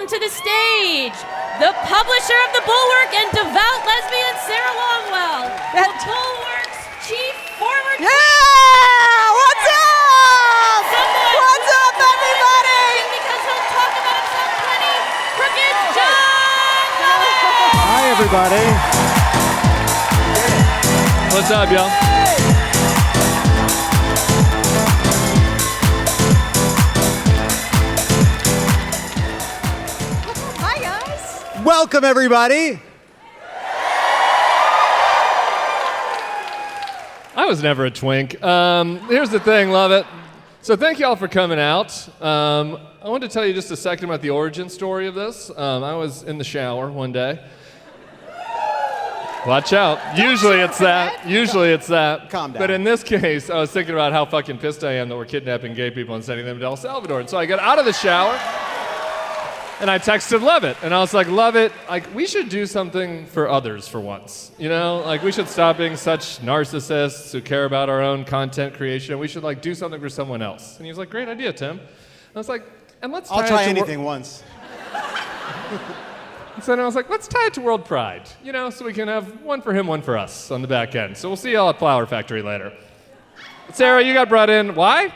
to the stage the publisher of the Bulwark and devout lesbian, Sarah Longwell, the Bulwark's chief former... Yeah! What's up? What's up, everybody? Because he'll talk about himself plenty, crooked Jon Lovett! Hi, everybody. What's up, y'all? Hi, guys. Welcome, everybody. I was never a twink. Here's the thing, Lovett. So thank y'all for coming out. I wanted to tell you just a second about the origin story of this. I was in the shower one day. Watch out. Usually it's that. Calm down. But in this case, I was thinking about how fucking pissed I am that we're kidnapping gay people and sending them to El Salvador. And so I got out of the shower, and I texted Lovett. And I was like, Lovett, we should do something for others for once. You know, we should stop being such narcissists who care about our own content creation. We should, do something for someone else. And he was like, great idea, Tim. And I was like, and let's I'll try anything once. So then I was like, let's tie it to World Pride, so we can have one for him, one for us on the back end. So we'll see y'all at Flower Factory later. Sarah, you got brought in. Why?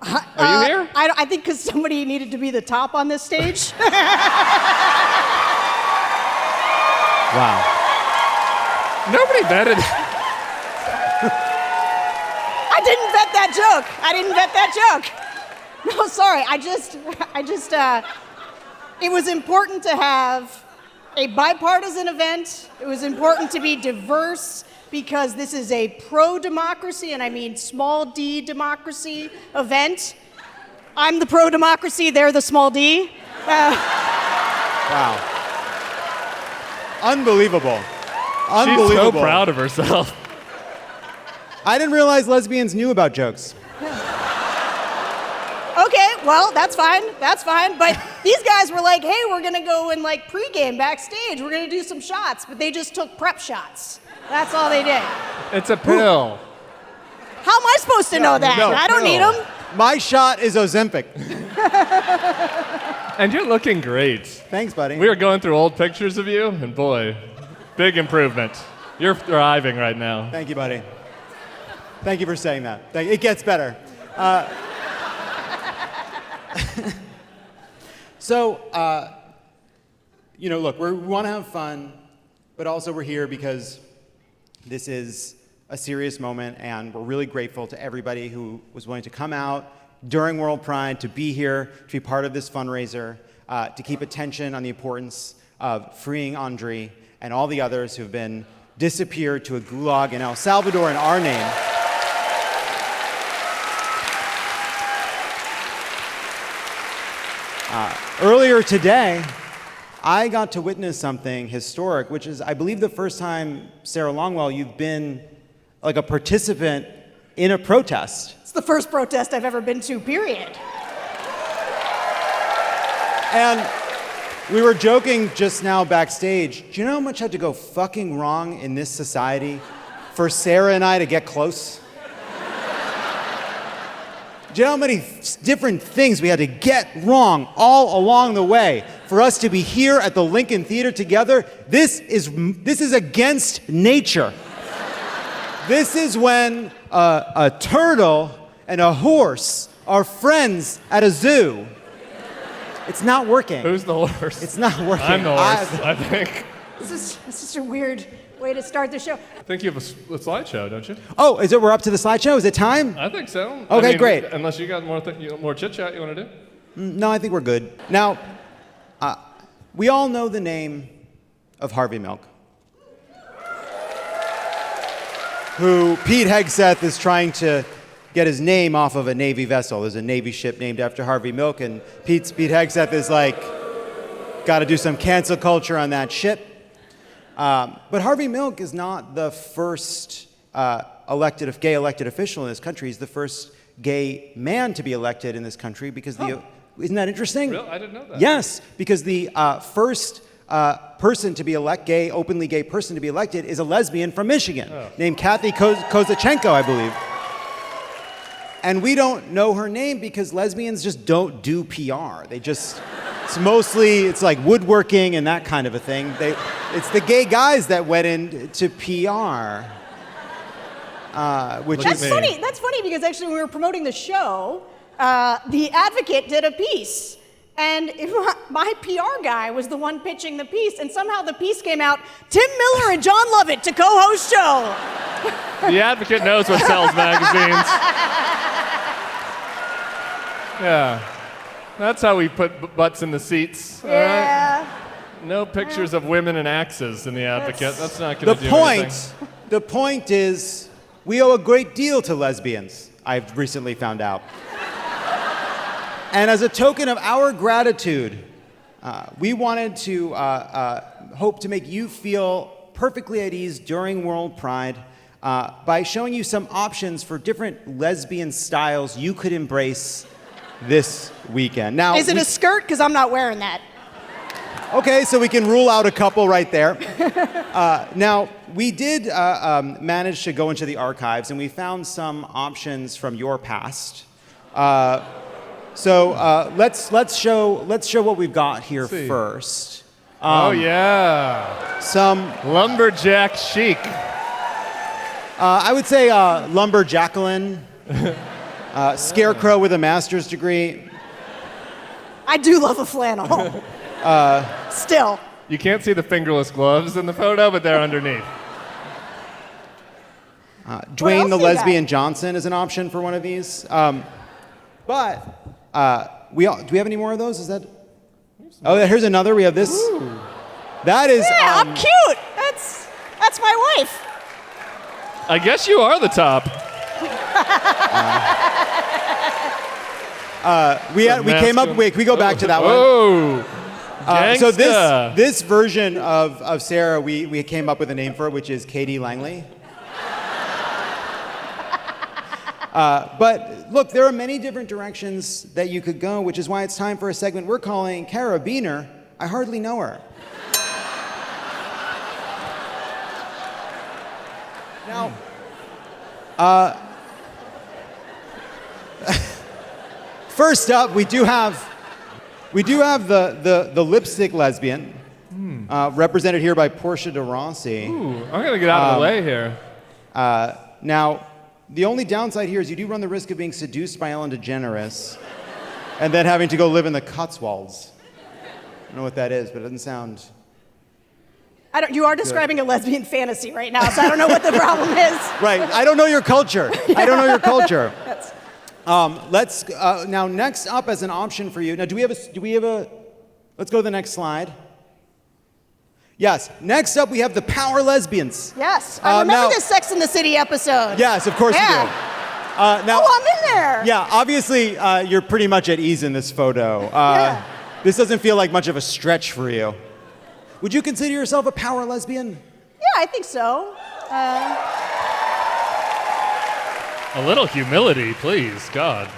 Are you here? I think because somebody needed to be the top on this stage. Wow. Nobody vetted. I didn't vet that joke. No, sorry. It was important to have a bipartisan event. It was important to be diverse because this is a pro-democracy, and I mean small d democracy event. I'm the pro-democracy, they're the small d. Wow. Unbelievable. She's so proud of herself. I didn't realize lesbians knew about jokes. Okay, well, that's fine. But these guys were like, hey, we're gonna go and pregame backstage. We're gonna do some shots, but they just took prep shots. That's all they did. It's a pill. How am I supposed to know that? I don't need them. My shot is Ozempic. And you're looking great. Thanks, buddy. We were going through old pictures of you, and boy, big improvement. You're thriving right now. Thank you, buddy. Thank you for saying that. It gets better. So, look, we want to have fun, but also we're here because this is a serious moment, and we're really grateful to everybody who was willing to come out during World Pride, to be here, to be part of this fundraiser, to keep attention on the importance of freeing Andry and all the others who've been disappeared to a gulag in El Salvador in our name. Earlier today, I got to witness something historic, which is, I believe, the first time, Sarah Longwell, you've been a participant in a protest. It's the first protest I've ever been to, period. And we were joking just now backstage. Do you know how much had to go fucking wrong in this society for Sarah and I to get close? Do you know how many different things we had to get wrong all along the way for us to be here at the Lincoln Theater together? This is against nature. This is when a turtle and a horse are friends at a zoo. It's not working. Who's the horse? It's not working. I'm the horse, I think. This is a weird way to start the show. I think you have a slideshow, don't you? Oh, we're up to the slideshow? Is it time? I think so. Okay, great. Unless you got more chit-chat you want to do? No, I think we're good. Now, we all know the name of Harvey Milk, who Pete Hegseth is trying to get his name off of a Navy vessel. There's a Navy ship named after Harvey Milk, and Pete Hegseth is got to do some cancel culture on that ship. But Harvey Milk is not the first gay elected official in this country. He's the first gay man to be elected in this country because isn't that interesting? Really? I didn't know that. Yes, because the first person to be openly gay person to be elected is a lesbian from Michigan named Kathy Kozachenko, I believe. And we don't know her name because lesbians just don't do PR. They just It's like woodworking and that kind of a thing. It's the gay guys that went into PR. That's funny. That's funny because actually when we were promoting the show, the Advocate did a piece. And my PR guy was the one pitching the piece, and somehow the piece came out, Tim Miller and Jon Lovett to co-host show. The Advocate knows what sells magazines. Yeah. That's how we put butts in the seats. Yeah. All right? No pictures of women and axes in the Advocate. That's not going to do anything. The point is, we owe a great deal to lesbians, I've recently found out. And as a token of our gratitude, we wanted to hope to make you feel perfectly at ease during World Pride by showing you some options for different lesbian styles you could embrace this weekend. Now, is it a skirt? Because I'm not wearing that. Okay, so we can rule out a couple right there. Now, we did manage to go into the archives, and we found some options from your past. So let's show what we've got here first. Oh yeah, some lumberjack chic. I would say lumberjackalin, scarecrow with a master's degree. I do love a flannel. Still. You can't see the fingerless gloves in the photo, but they're underneath. Dwayne the Lesbian Johnson is an option for one of these. But do we have any more of those? Is that? Oh, here's another. We have this. Ooh. That is. Yeah, I'm cute. That's my wife. I guess you are the top. We came up. Wait, can we go back to that one? Oh. So this version of Sarah, we came up with a name for it, which is Katie Langley. But look, there are many different directions that you could go, which is why it's time for a segment we're calling Carabiner. I hardly know her. Now, first up, we do have the lipstick lesbian, represented here by Portia de Rossi. Ooh, I'm gonna get out of the way here. Now, the only downside here is you do run the risk of being seduced by Ellen DeGeneres and then having to go live in the Cotswolds. I don't know what that is, but it doesn't sound... You are describing a lesbian fantasy right now, so I don't know what the problem is. Right. I don't know your culture. I don't know your culture. Now next up as an option for you. Now, do we have a? Let's go to the next slide. Yes. Next up, we have the power lesbians. Yes. I remember this Sex and the City episode. Yes, of course you do. Now, I'm in there. Yeah. Obviously, you're pretty much at ease in this photo. This doesn't feel like much of a stretch for you. Would you consider yourself a power lesbian? Yeah, I think so. A little humility, please, God.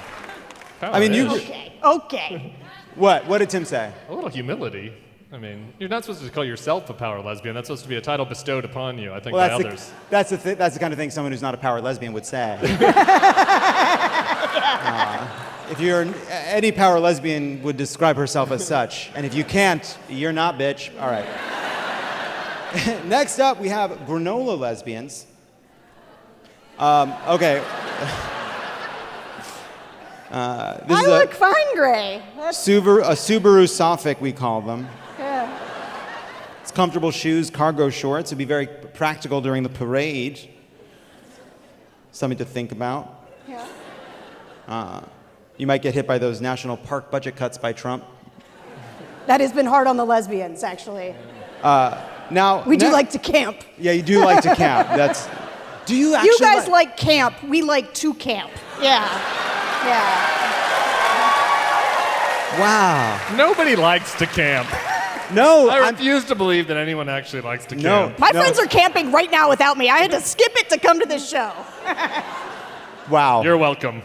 I mean, you. Okay. What did Tim say? A little humility. I mean, you're not supposed to call yourself a power lesbian. That's supposed to be a title bestowed upon you, I think, by others. That's the kind of thing someone who's not a power lesbian would say. If you're any power lesbian would describe herself as such, and if you can't, you're not, bitch. All right. Next up, we have granola lesbians. Okay. I look fine, Gray. A Subaru Sophic, we call them. Yeah. It's comfortable shoes, cargo shorts. It'd be very practical during the parade. Something to think about. Yeah. You might get hit by those national park budget cuts by Trump. That has been hard on the lesbians, actually. Now we do like to camp. Yeah, you do like to camp. Do you actually? You guys like camp. We like to camp. Yeah. Wow. Nobody likes to camp. No, I refuse to believe that anyone actually likes to camp. My friends are camping right now without me. I had to skip it to come to this show. Wow. You're welcome.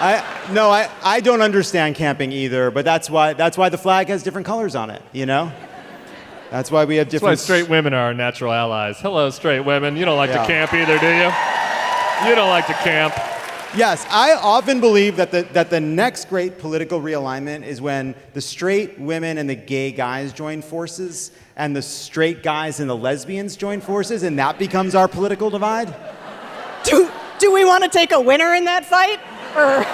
I don't understand camping either, but that's why the flag has different colors on it, you know? That's why we have different... That's why straight women are our natural allies. Hello, straight women. You don't like to camp either, do you? You don't like to camp. Yes, I often believe that the next great political realignment is when the straight women and the gay guys join forces, and the straight guys and the lesbians join forces, and that becomes our political divide. Do we want to take a winner in that fight? Or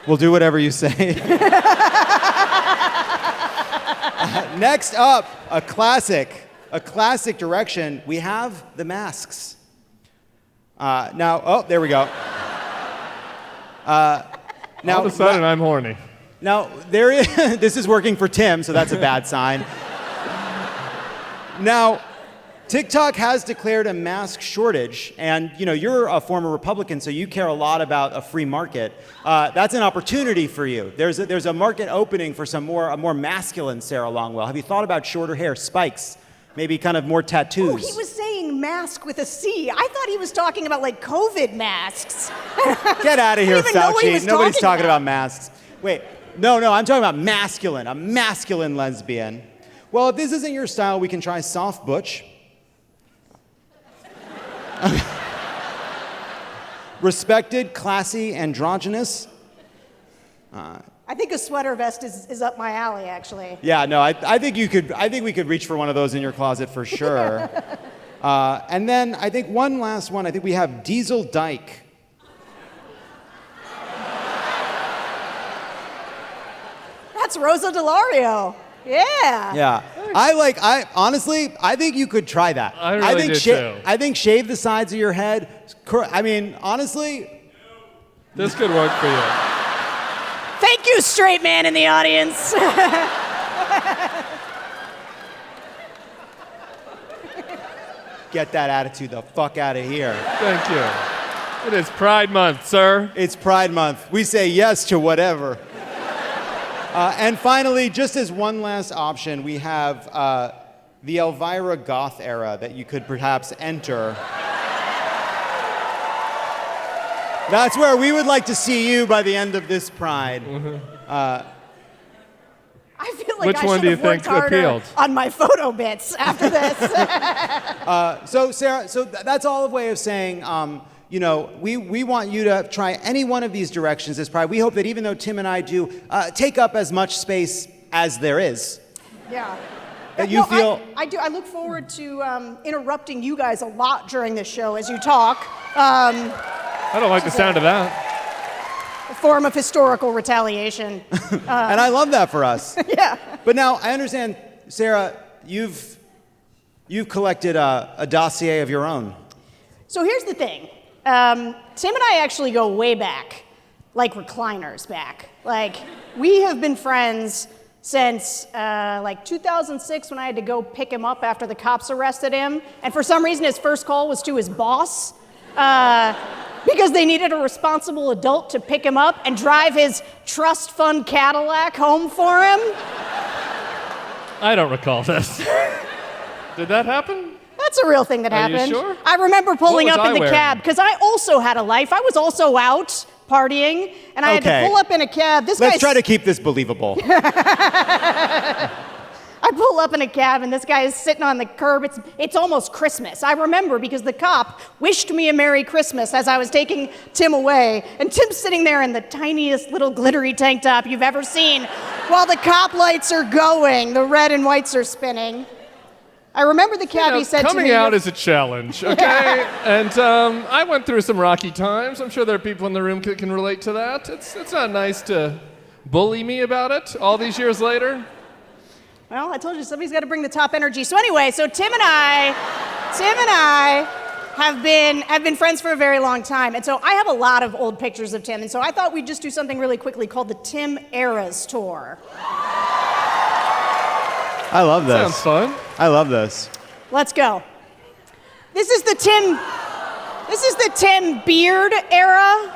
We'll do whatever you say. Next up, a classic direction. We have the masks. There we go. All of a sudden, I'm horny. Now, this is working for Tim, so that's a bad sign. Now, TikTok has declared a mask shortage, and you're a former Republican, so you care a lot about a free market. That's an opportunity for you. There's a market opening for a more masculine Sarah Longwell. Have you thought about shorter hair, spikes, maybe kind of more tattoos? Oh, he was saying mask with a C. I thought he was talking about like COVID masks. Get out of here, Fauci. Nobody's talking about masks. Wait, no, I'm talking about masculine, a masculine lesbian. Well, if this isn't your style, we can try soft butch. Respected, classy, androgynous. I think a sweater vest is up my alley, actually. Yeah, no, I think we could reach for one of those in your closet for sure. And then I think one last one. I think we have Diesel Dyke. That's Rosa DeLario. Yeah. Yeah. Honestly, I think you could try that. I really do too. I think shave the sides of your head. I mean, honestly. This could work for you. Thank you, straight man in the audience. Get that attitude the fuck out of here. Thank you. It is Pride Month, sir. It's Pride Month. We say yes to whatever. And finally, just as one last option, we have the Elvira Goth era that you could perhaps enter. That's where we would like to see you by the end of this Pride. I feel like Which I one should do you have worked think harder appealed? on my photo bits after this. So Sarah, that's all a way of saying, we want you to try any one of these directions this Pride. We hope that even though Tim and I do take up as much space as there is, Yeah. that you feel... I do. I look forward to interrupting you guys a lot during this show as you talk. I don't like the sound of that. A form of historical retaliation. and I love that for us. Yeah. But now, I understand, Sarah, you've collected a dossier of your own. So here's the thing. Tim and I actually go way back, like recliners back. Like, we have been friends since 2006 when I had to go pick him up after the cops arrested him. And for some reason, his first call was to his boss because they needed a responsible adult to pick him up and drive his trust fund Cadillac home for him. I don't recall this. Did that happen? That's a real thing that happened. Are you sure? I remember pulling What up was in I the wearing? cab because I also had a life. I was also out partying, and I had Okay. to pull up in a cab. Let's try to keep this believable. I pull up in a cab, and this guy is sitting on the curb. It's almost Christmas. I remember because the cop wished me a Merry Christmas as I was taking Tim away, and Tim's sitting there in the tiniest little glittery tank top you've ever seen while the cop lights are going, the red and whites are spinning. I remember the cabbie said to me... Coming out is a challenge, okay? And I went through some rocky times. I'm sure there are people in the room that can relate to that. It's not nice to bully me about it all these years later. Well, I told you somebody's got to bring the top energy. So anyway, Tim and I have been friends for a very long time, and so I have a lot of old pictures of Tim, and so I thought we'd just do something really quickly called the Tim Eras Tour. I love this. Sounds fun. I love this. Let's go. This is the Tim Beard era.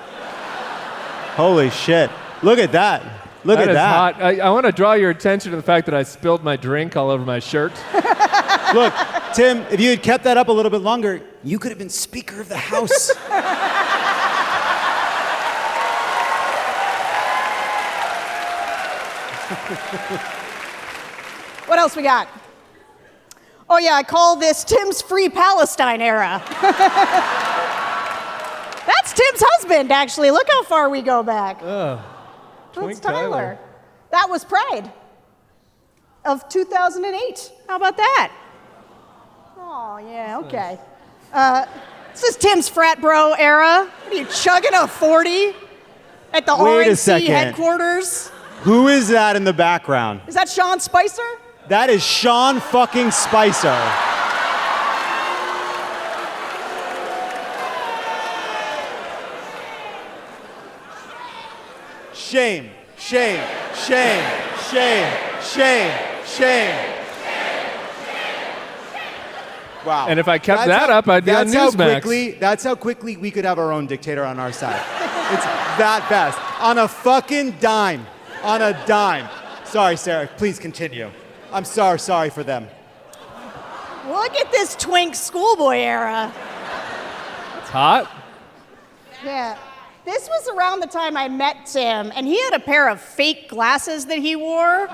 Holy shit. Look at that. Look That at is that. hot. I want to draw your attention to the fact that I spilled my drink all over my shirt. Look, Tim, if you had kept that up a little bit longer, you could have been Speaker of the House. What else we got? Oh yeah, I call this Tim's Free Palestine era. That's Tim's husband, actually. Look how far we go back. That's Tyler. That was Pride of 2008. How about that? Oh, yeah, okay. This is Tim's frat bro era. What are you, chugging a 40 at the RNC headquarters? Who is that in the background? Is that Sean Spicer? That is Sean fucking Spicer. Shame, shame, shame, shame, shame, shame. Wow. And if I kept that up, I'd be on Newsmax. That's how quickly we could have our own dictator on our side. It's that fast. On a fucking dime. On a dime. Sorry, Sarah. Please continue. I'm sorry for them. Look at this twink schoolboy era. It's hot. Yeah. This was around the time I met Tim, and he had a pair of fake glasses that he wore.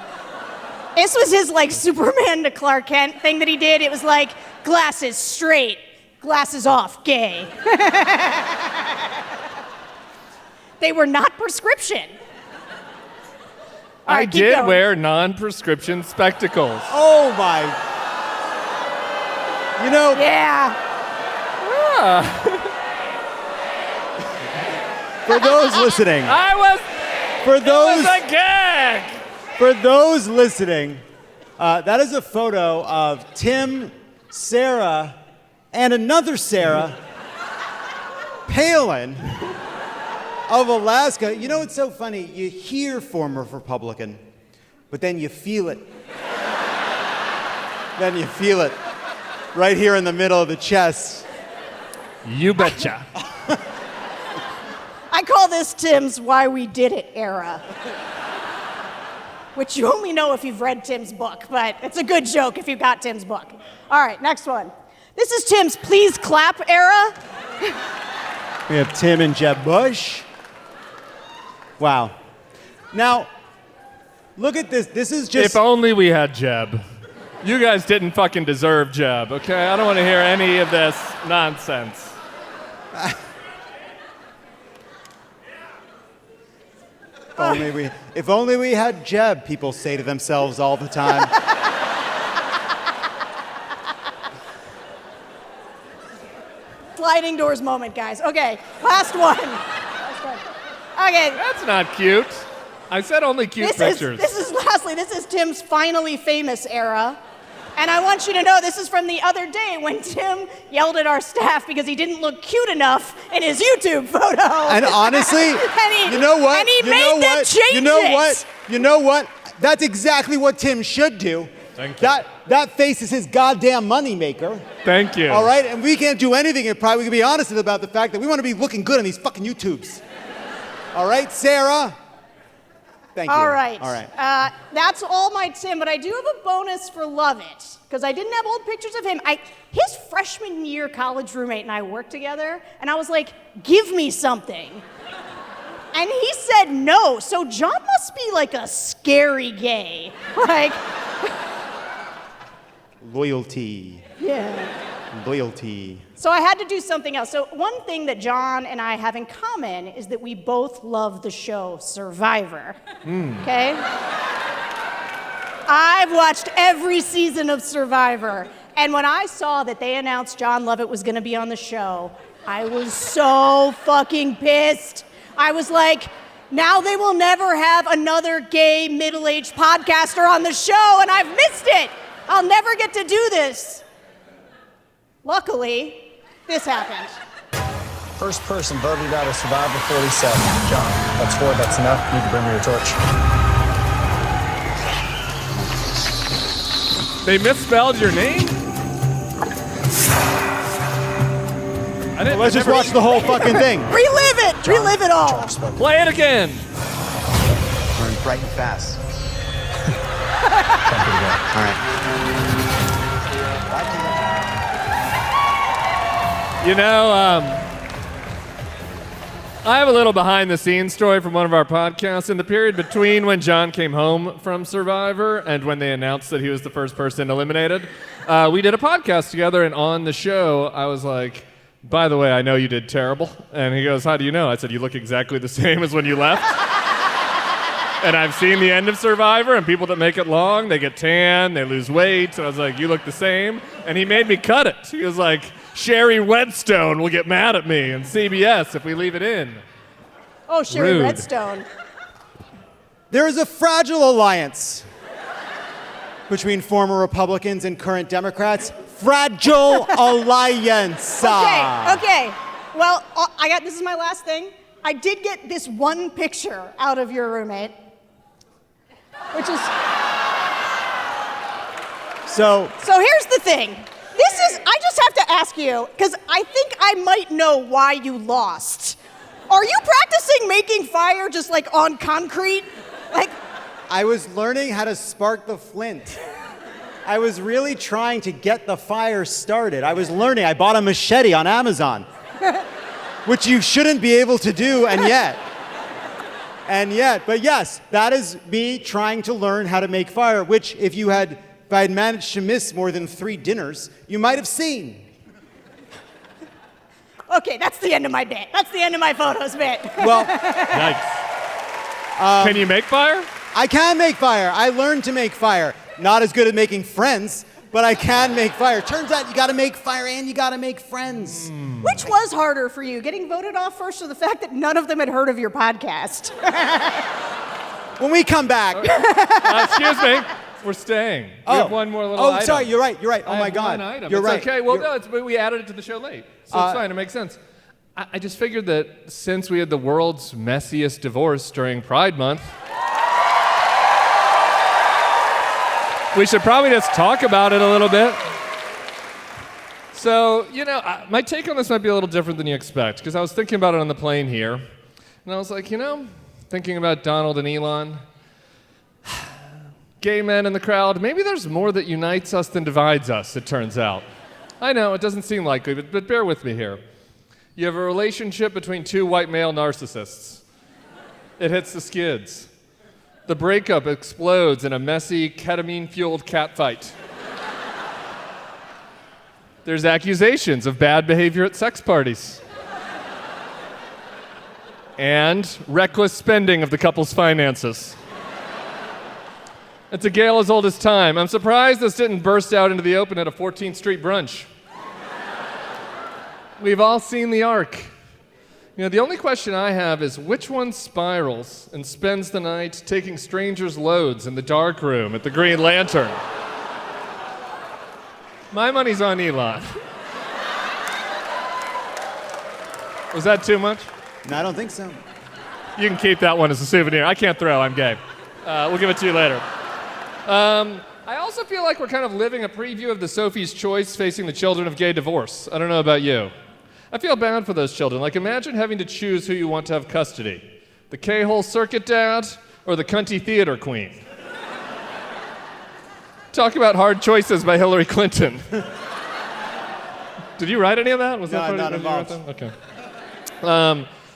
This was his, like, Superman to Clark Kent thing that he did. It was like, glasses straight, glasses off, gay. They were not prescription. All right, I did wear non-prescription spectacles. Oh my. You know. Yeah. For those listening. It was a gag. For those listening, that is a photo of Tim, Sarah, and another Sarah Palin of Alaska. You know what's so funny? You hear former Republican, but then you feel it. Then you feel it right here in the middle of the chest. You betcha. I call this Tim's Why We Did It era. Which you only know if you've read Tim's book, but it's a good joke if you've got Tim's book. All right, next one. This is Tim's Please Clap era. We have Tim and Jeb Bush. Wow. Now, look at this. This is just... If only we had Jeb. You guys didn't fucking deserve Jeb, okay? I don't want to hear any of this nonsense. If only we had Jeb, people say to themselves all the time. Sliding doors moment, guys. Okay, last one. Okay. That's not cute. I said only cute pictures. This is Tim's Finally Famous era. And I want you to know this is from the other day when Tim yelled at our staff because he didn't look cute enough in his YouTube photo. And honestly, you know what? And he made them change it. You know what? That's exactly what Tim should do. Thank you. That face is his goddamn moneymaker. Thank you. All right? And we can't do anything if probably we can be honest about the fact that we want to be looking good on these fucking YouTubes. All right, Sarah? Thank you. All right. All right. That's all my Tim, but I do have a bonus for Lovett, because I didn't have old pictures of him. His freshman year college roommate and I worked together, and I was like, give me something. And he said no, so Jon must be like a scary gay. Like... Loyalty. Yeah. Loyalty. So I had to do something else. So one thing that Jon and I have in common is that we both love the show Survivor. Okay? I've watched every season of Survivor. And when I saw that they announced Jon Lovett was going to be on the show, I was so fucking pissed. I was like, now they will never have another gay middle-aged podcaster on the show, and I've missed it. I'll never get to do this. Luckily, this happened. First person voted out of Survivor 47. Jon, that's 4, that's enough. You need to bring me your torch. They misspelled your name? Well, let's just watch the whole fucking thing. Relive it! Jon, Relive it all! Play it again. Learn bright and fast. All right. You know, I have a little behind-the-scenes story from one of our podcasts. In the period between when Jon came home from Survivor and when they announced that he was the first person eliminated, we did a podcast together, and on the show, I was like, by the way, I know you did terrible. And he goes, how do you know? I said, you look exactly the same as when you left. And I've seen the end of Survivor, and people that make it long, they get tan, they lose weight. And I was like, you look the same. And he made me cut it. He was like, Sherry Redstone will get mad at me and CBS if we leave it in. Oh, Sherry Rude. Redstone. There is a fragile alliance between former Republicans and current Democrats. Fragile alliance. Okay. Well, this is my last thing. I did get this one picture out of your roommate, which is... So here's the thing. I just have to ask you, because I think I might know why you lost. Are you practicing making fire just like on concrete? I was learning how to spark the flint. I was really trying to get the fire started. I was learning. I bought a machete on Amazon, which you shouldn't be able to do, and yet. But yes, that is me trying to learn how to make fire, which if I had managed to miss more than 3 dinners, you might have seen. Okay, that's the end of my bit. That's the end of my photos bit. Well, Yikes. Can you make fire? I can make fire. I learned to make fire. Not as good at making friends, but I can make fire. Turns out you gotta make fire and you gotta make friends. Which was harder for you, getting voted off first or the fact that none of them had heard of your podcast? When we come back. Excuse me. We're staying. We have one more little item. Oh, sorry, you're right. Oh my God. One item. You're it's right. Okay, well, no, we added it to the show late, so it's fine. It makes sense. I just figured that since we had the world's messiest divorce during Pride Month, we should probably just talk about it a little bit. So, my take on this might be a little different than you expect, because I was thinking about it on the plane here, and I was like, thinking about Donald and Elon, gay men in the crowd, maybe there's more that unites us than divides us, it turns out. I know, it doesn't seem likely, but bear with me here. You have a relationship between 2 white male narcissists. It hits the skids. The breakup explodes in a messy, ketamine-fueled catfight. There's accusations of bad behavior at sex parties. And reckless spending of the couple's finances. It's a gale as old as time. I'm surprised this didn't burst out into the open at a 14th Street brunch. We've all seen the arc. The only question I have is which one spirals and spends the night taking strangers' loads in the dark room at the Green Lantern? My money's on Elon. Was that too much? No, I don't think so. You can keep that one as a souvenir. I can't throw, I'm gay. We'll give it to you later. I also feel like we're kind of living a preview of the Sophie's Choice facing the children of gay divorce. I don't know about you. I feel bad for those children. Imagine having to choose who you want to have custody. The K-hole circuit dad or the cunty theater queen? Talk about hard choices by Hillary Clinton. Did you write any of that? Was that No, not involved. Okay.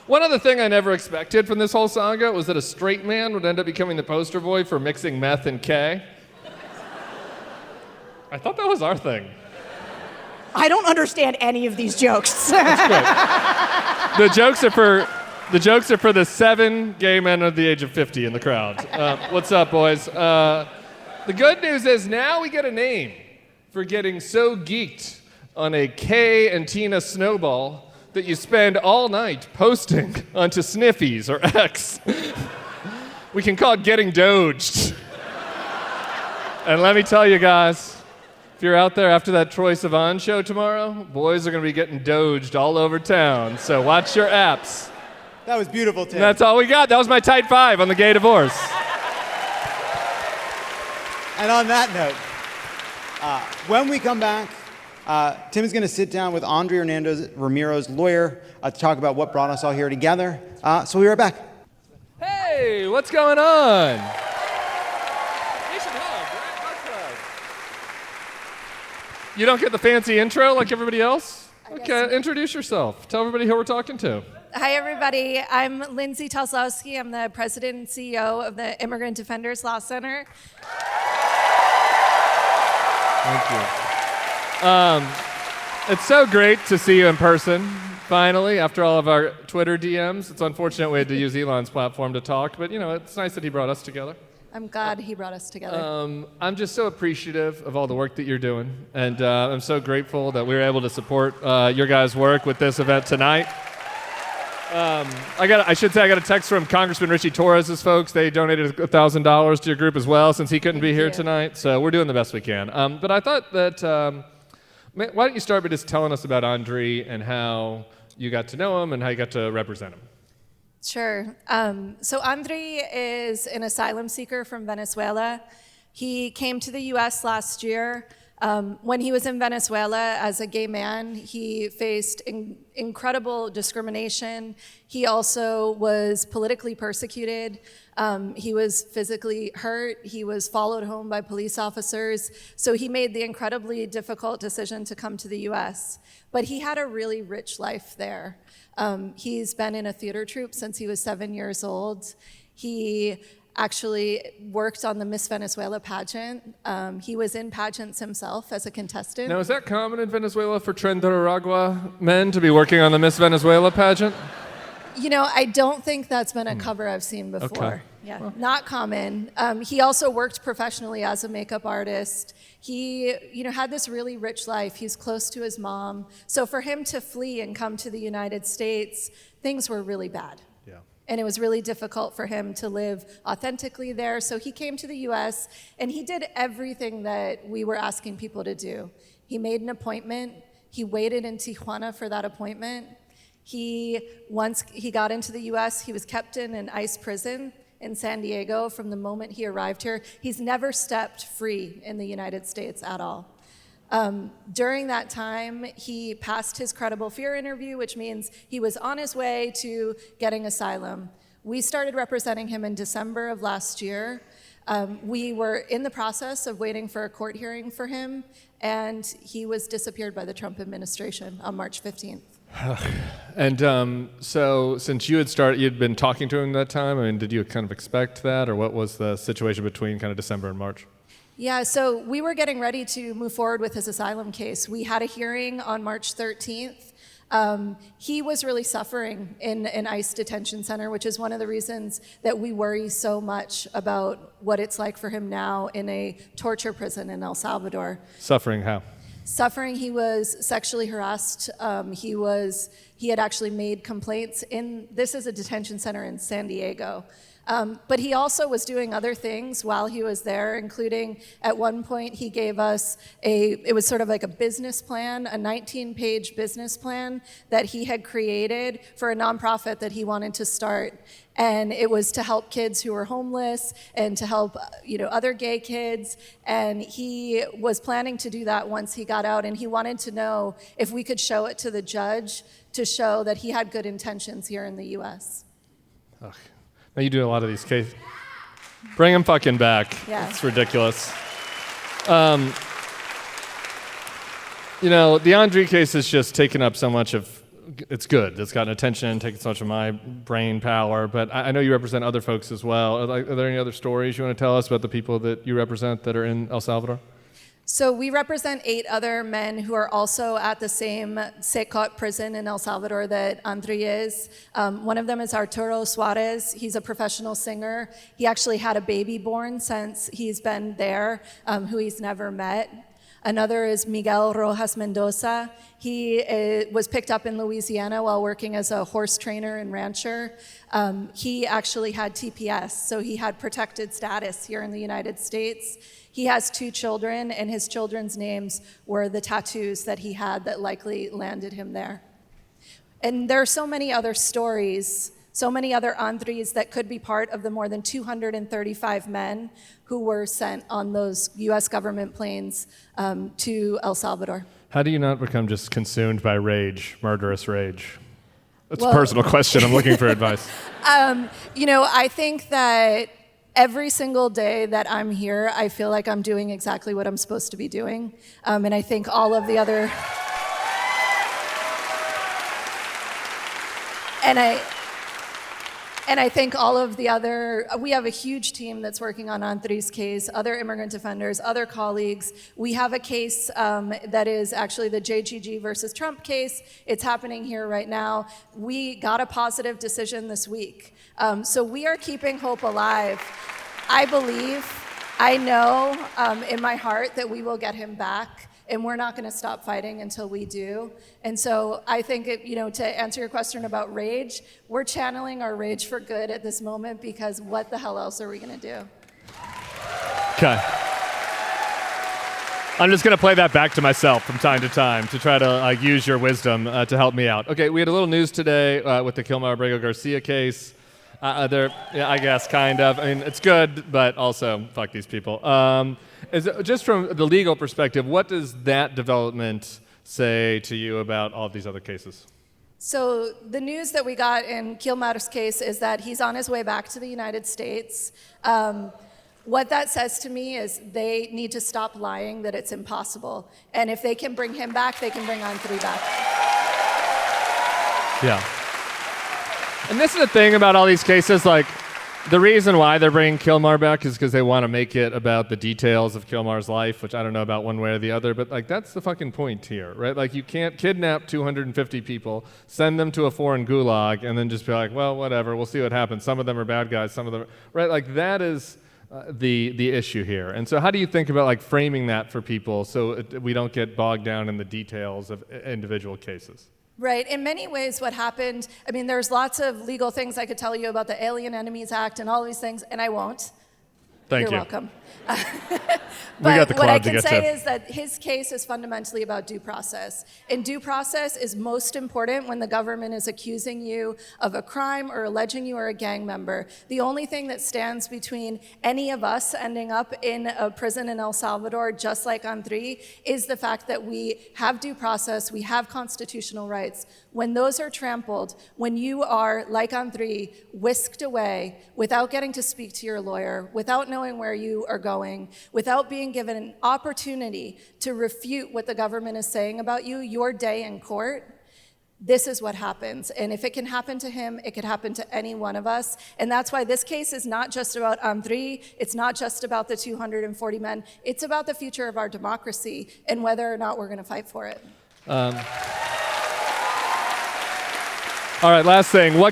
One other thing I never expected from this whole saga was that a straight man would end up becoming the poster boy for mixing meth and K. I thought that was our thing. I don't understand any of these jokes. The jokes are for the 7 gay men under the age of 50 in the crowd. What's up, boys? The good news is now we get a name for getting so geeked on a K and Tina snowball that you spend all night posting onto Sniffies or X. We can call it getting doged. And let me tell you guys, if you're out there after that Troye Sivan show tomorrow, boys are going to be getting doged all over town. So watch your apps. That was beautiful, Tim. And that's all we got. That was my tight 5 on the gay divorce. And on that note, when we come back, Tim is going to sit down with Andry Hernández Romero's lawyer to talk about what brought us all here together. So we'll be right back. Hey, what's going on? You don't get the fancy intro like everybody else? Okay, introduce yourself. Tell everybody who we're talking to. Hi, everybody. I'm Lindsay Toczylowski. I'm the president and CEO of the Immigrant Defenders Law Center. Thank you. It's so great to see you in person, finally, after all of our Twitter DMs. It's unfortunate we had to use Elon's platform to talk, but it's nice that he brought us together. I'm glad he brought us together. I'm just so appreciative of all the work that you're doing, and I'm so grateful that we were able to support your guys' work with this event tonight. I got a text from Congressman Richie Torres's folks. They donated $1,000 to your group as well, since he couldn't be here tonight. So we're doing the best we can. But I thought that, why don't you start by just telling us about Andry and how you got to know him and how you got to represent him? Sure. So Andry is an asylum seeker from Venezuela. He came to the U.S. last year. When he was in Venezuela as a gay man, he faced incredible discrimination. He also was politically persecuted. He was physically hurt. He was followed home by police officers. So he made the incredibly difficult decision to come to the U.S. But he had a really rich life there. He's been in a theater troupe since he was 7 years old. He actually worked on the Miss Venezuela pageant. He was in pageants himself as a contestant. Now, is that common in Venezuela for Trinidad men to be working on the Miss Venezuela pageant? I don't think that's been a cover I've seen before. Okay. Yeah, well, not common. He also worked professionally as a makeup artist. He, had this really rich life. He's close to his mom. So for him to flee and come to the United States, things were really bad. Yeah. And it was really difficult for him to live authentically there. So he came to the US and he did everything that we were asking people to do. He made an appointment. He waited in Tijuana for that appointment. Once he got into the US, he was kept in an ICE prison in San Diego from the moment he arrived here. He's never stepped free in the United States at all. During that time, he passed his credible fear interview, which means he was on his way to getting asylum. We started representing him in December of last year. We were in the process of waiting for a court hearing for him, and he was disappeared by the Trump administration on March 15th. And so since you'd been talking to him that time, did you kind of expect that, or what was the situation between kind of December and March? Yeah, so we were getting ready to move forward with his asylum case. We had a hearing on March 13th. He was really suffering in an ICE detention center, which is one of the reasons that we worry so much about what it's like for him now in a torture prison in El Salvador. Suffering how? Suffering, he was sexually harassed. He had actually made complaints this is a detention center in San Diego. But he also was doing other things while he was there, including at one point he gave us it was sort of like a business plan, a 19-page business plan that he had created for a nonprofit that he wanted to start. And it was to help kids who were homeless and to help other gay kids. And he was planning to do that once he got out, and he wanted to know if we could show it to the judge to show that he had good intentions here in the US. Ugh. Now you do a lot of these cases. Bring him fucking back. Yeah. It's ridiculous. The Andry case has just taken up so much of, it's good. It's gotten attention, taken so much of my brain power, but I know you represent other folks as well. Are there any other stories you want to tell us about the people that you represent that are in El Salvador? So we represent 8 other men who are also at the same SECOT prison in El Salvador that Andry is. One of them is Arturo Suarez. He's a professional singer. He actually had a baby born since he's been there, who he's never met. Another is Miguel Rojas Mendoza. He was picked up in Louisiana while working as a horse trainer and rancher. He actually had TPS, so he had protected status here in the United States. He has 2 children, and his children's names were the tattoos that he had that likely landed him there. And there are so many other stories, so many other Andrys that could be part of the more than 235 men who were sent on those US government planes to El Salvador. How do you not become just consumed by rage, murderous rage? That's a personal question. I'm looking for advice. I think that every single day that I'm here, I feel like I'm doing exactly what I'm supposed to be doing. And I think all of the other... And I think all of the other, we have a huge team that's working on Andry's case, other immigrant defenders, other colleagues. We have a case that is actually the JGG versus Trump case. It's happening here right now. We got a positive decision this week. So we are keeping hope alive. I believe, I know in my heart that we will get him back. And we're not going to stop fighting until we do. And so I think, to answer your question about rage, we're channeling our rage for good at this moment, because what the hell else are we going to do? Okay. I'm just going to play that back to myself from time to time to try to use your wisdom to help me out. Okay, we had a little news today with the Kilmar Garcia case. I guess, kind of. I mean, it's good, but also, fuck these people. Just from the legal perspective, what does that development say to you about all of these other cases? So the news that we got in Kilmar's case is that he's on his way back to the United States. What that says to me is they need to stop lying that it's impossible. And if they can bring him back, they can bring Andry back. Yeah. And this is the thing about all these cases, the reason why they're bringing Kilmar back is because they want to make it about the details of Kilmar's life, which I don't know about one way or the other, but that's the fucking point here, right? You can't kidnap 250 people, send them to a foreign gulag, and then just be like, well, whatever, we'll see what happens. Some of them are bad guys, some of them, right? That is the issue here. And so how do you think about framing that for people so we don't get bogged down in the details of individual cases? Right. In many ways, what happened, there's lots of legal things I could tell you about the Alien Enemies Act and all these things, and I won't. Thank you. You're welcome. We got the what I club to can get say to. is that his case is fundamentally about due process. And due process is most important when the government is accusing you of a crime or alleging you are a gang member. The only thing that stands between any of us ending up in a prison in El Salvador, just like Andry, is the fact that we have due process, we have constitutional rights. When those are trampled, when you are, like Andry, whisked away without getting to speak to your lawyer, without knowing where you are going, without being given an opportunity to refute what the government is saying about you, your day in court, this is what happens. And if it can happen to him, it could happen to any one of us. And that's why this case is not just about Andry, it's not just about the 240 men, it's about the future of our democracy and whether or not we're going to fight for it. All right, last thing.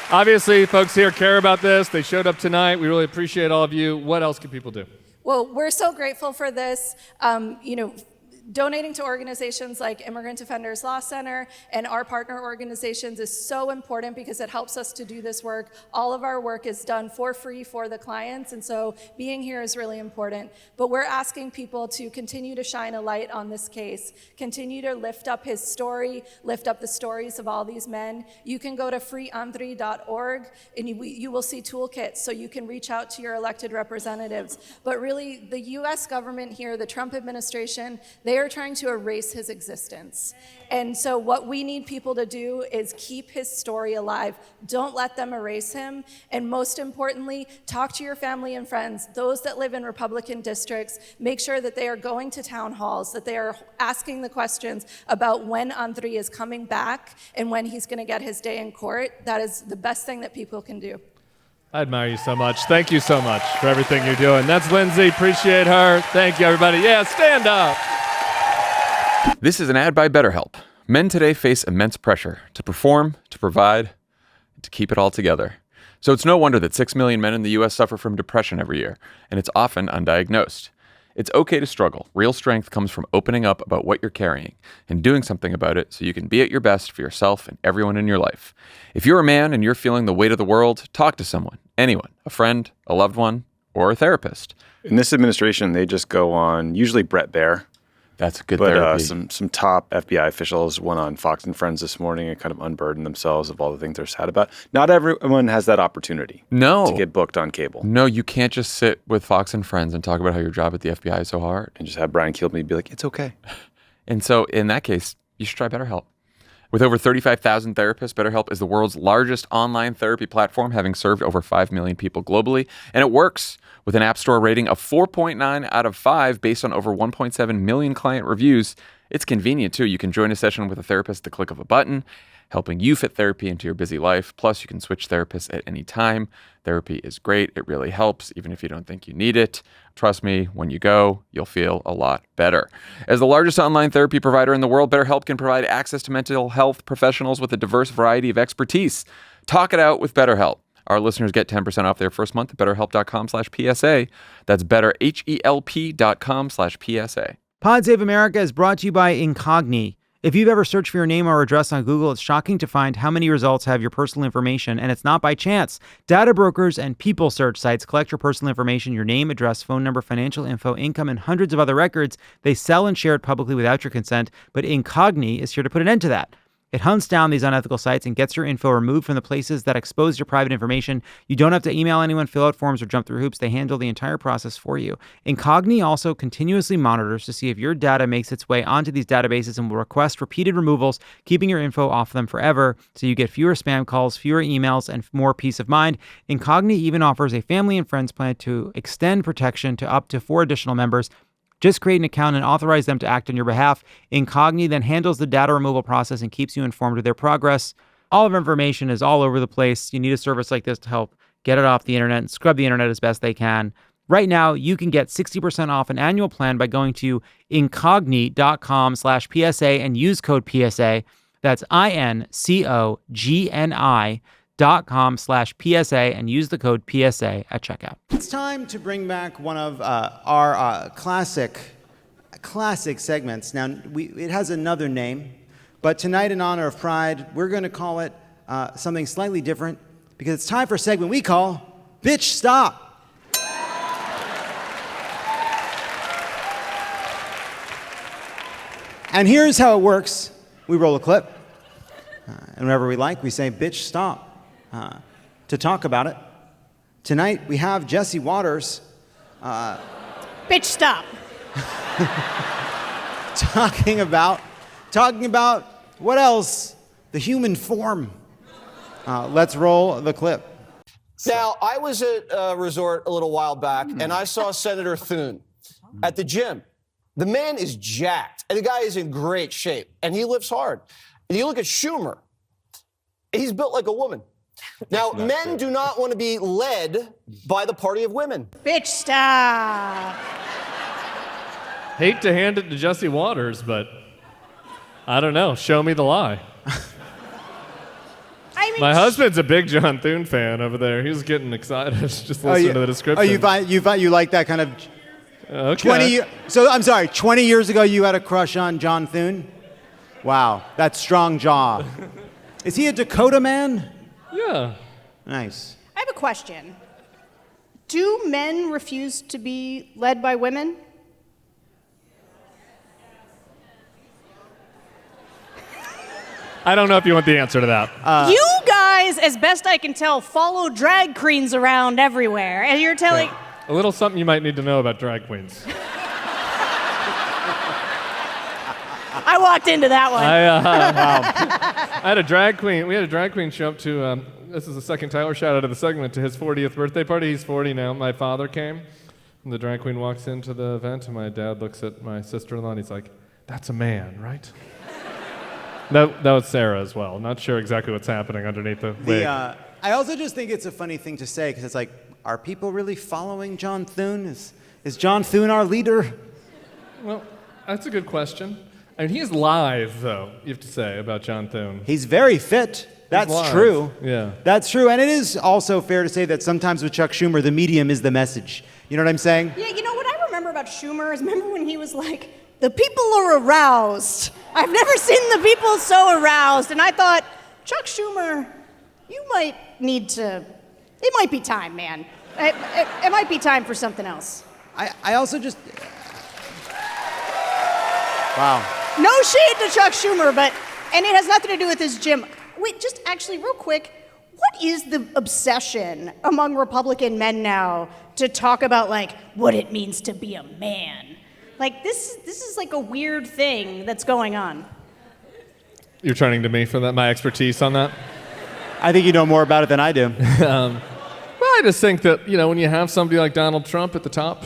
Obviously, folks here care about this. They showed up tonight. We really appreciate all of you. What else can people do? Well, we're so grateful for this. Donating to organizations like Immigrant Defenders Law Center and our partner organizations is so important because it helps us to do this work. All of our work is done for free for the clients, and so being here is really important. But we're asking people to continue to shine a light on this case, continue to lift up his story, lift up the stories of all these men. You can go to freeandry.org and you will see toolkits so you can reach out to your elected representatives. But really, the US government here, the Trump administration, they are trying to erase his existence. And so what we need people to do is keep his story alive. Don't let them erase him. And most importantly, talk to your family and friends, those that live in Republican districts. Make sure that they are going to town halls, that they are asking the questions about when Andry is coming back and when he's going to get his day in court. That is the best thing that people can do. I admire you so much. Thank you so much for everything you're doing. That's Lindsay. Appreciate her. Thank you, everybody. Yeah, stand up. This is an ad by BetterHelp. Men today face immense pressure to perform, to provide, and to keep it all together. So it's no wonder that 6 million men in the U.S. suffer from depression every year, and it's often undiagnosed. It's okay to struggle. Real strength comes from opening up about what you're carrying and doing something about it so you can be at your best for yourself and everyone in your life. If you're a man and you're feeling the weight of the world, talk to someone, anyone, a friend, a loved one, or a therapist. In this administration, they just go on, usually Brett Baier. That's good therapy. Some top FBI officials went on Fox and Friends this morning and kind of unburdened themselves of all the things they're sad about. Not everyone has that opportunity to get booked on cable. No, you can't just sit with Fox and Friends and talk about how your job at the FBI is so hard. And just have Brian Kilmeade be like, it's okay. And so in that case, you should try BetterHelp. With over 35,000 therapists, BetterHelp is the world's largest online therapy platform, having served over 5 million people globally. And it works with an App Store rating of 4.9 out of 5 based on over 1.7 million client reviews. It's convenient, too. You can join a session with a therapist at the click of a button. helping you fit therapy into your busy life. Plus, you can switch therapists at any time. Therapy is great. It really helps, even if you don't think you need it. Trust me, when you go, you'll feel a lot better. As the largest online therapy provider in the world, BetterHelp can provide access to mental health professionals with a diverse variety of expertise. Talk it out with BetterHelp. Our listeners get 10% off their first month at betterhelp.com/PSA. That's betterhelp.com/PSA. Pod Save America is brought to you by Incogni. If you've ever searched for your name or address on Google, it's shocking to find how many results have your personal information, and it's not by chance. Data brokers and people search sites collect your personal information, your name, address, phone number, financial info, income, and hundreds of other records. They sell and share it publicly without your consent, but Incogni is here to put an end to that. It hunts down these unethical sites and gets your info removed from the places that expose your private information. You don't have to email anyone, fill out forms, or jump through hoops. They handle the entire process for you. Incogni also continuously monitors to see if your data makes its way onto these databases and will request repeated removals, keeping your info off them forever so you get fewer spam calls, fewer emails, and more peace of mind. Incogni even offers a family and friends plan to extend protection to up to 4 additional members. Just create an account and authorize them to act on your behalf. Incogni then handles the data removal process and keeps you informed of their progress. All of our information is all over the place. You need a service like this to help get it off the internet and scrub the internet as best they can. Right now, you can get 60% off an annual plan by going to incogni.com/PSA and use code PSA. That's incogni.com/PSA and use the code PSA at checkout. It's time to bring back one of our classic segments. Now, it has another name, but tonight in honor of Pride, we're going to call it something slightly different because it's time for a segment we call Bitch Stop. And here's how it works. We roll a clip, and whenever we like, we say, bitch, stop, to talk about it. Tonight, we have Jesse Waters. Bitch, stop. talking about what else? The human form. Let's roll the clip. Now, I was at a resort a little while back, and I saw Senator Thune at the gym. The man is jacked, and the guy is in great shape, and he lifts hard. And you look at Schumer, he's built like a woman. Now, men do not want to be led by the party of women. Bitch, stop. Hate to hand it to Jesse Waters, but I don't know. Show me the lie. My husband's a big John Thune fan over there. He was getting excited just listening to the description. You like that kind of... Okay. 20 years ago you had a crush on John Thune? Wow, that's strong jaw. Is he a Dakota man? Yeah. Nice. I have a question. Do men refuse to be led by women? I don't know if you want the answer to that. You guys, as best I can tell, follow drag queens around everywhere, and you're telling... Yeah. A little something you might need to know about drag queens. I walked into that one. I had a drag queen. We had a drag queen show up to, this is the second Tyler shout out of the segment, to his 40th birthday party. He's 40 now. My father came, and the drag queen walks into the event, and my dad looks at my sister-in-law, and he's like, that's a man, right? That was Sarah as well. Not sure exactly what's happening underneath the wig. I also just think it's a funny thing to say, because it's like, are people really following John Thune? Is John Thune our leader? Well, that's a good question. I mean, he's live, though, you have to say, about John Thune. He's very fit. That's true. Yeah. That's true. And it is also fair to say that sometimes with Chuck Schumer, the medium is the message. You know what I'm saying? Yeah, you know what I remember about Schumer is remember when he was like, the people are aroused. I've never seen the people so aroused. And I thought, Chuck Schumer, you might need to, it might be time, man. It might be time for something else. I also just... Wow. No shade to Chuck Schumer, and it has nothing to do with his gym. Wait, just actually real quick, what is the obsession among Republican men now to talk about like what it means to be a man? Like this is like a weird thing that's going on. You're turning to me for that, my expertise on that? I think you know more about it than I do. Well, I just think that, when you have somebody like Donald Trump at the top,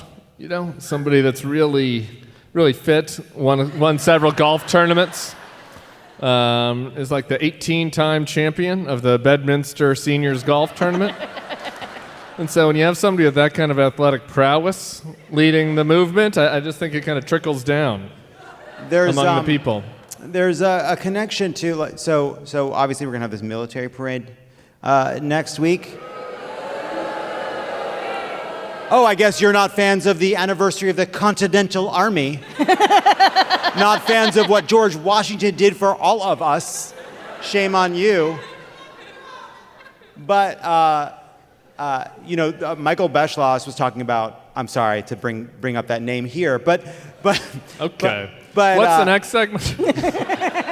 somebody that's really, really fit, won several golf tournaments, is like the 18-time champion of the Bedminster Seniors Golf Tournament. And so when you have somebody with that kind of athletic prowess leading the movement, I just think it kind of trickles down among the people. There's a connection to, like, so obviously we're going to have this military parade next week. Oh, I guess you're not fans of the anniversary of the Continental Army. Not fans of what George Washington did for all of us. Shame on you. But, Michael Beschloss was talking about, I'm sorry to bring up that name here, but okay. But what's the next segment?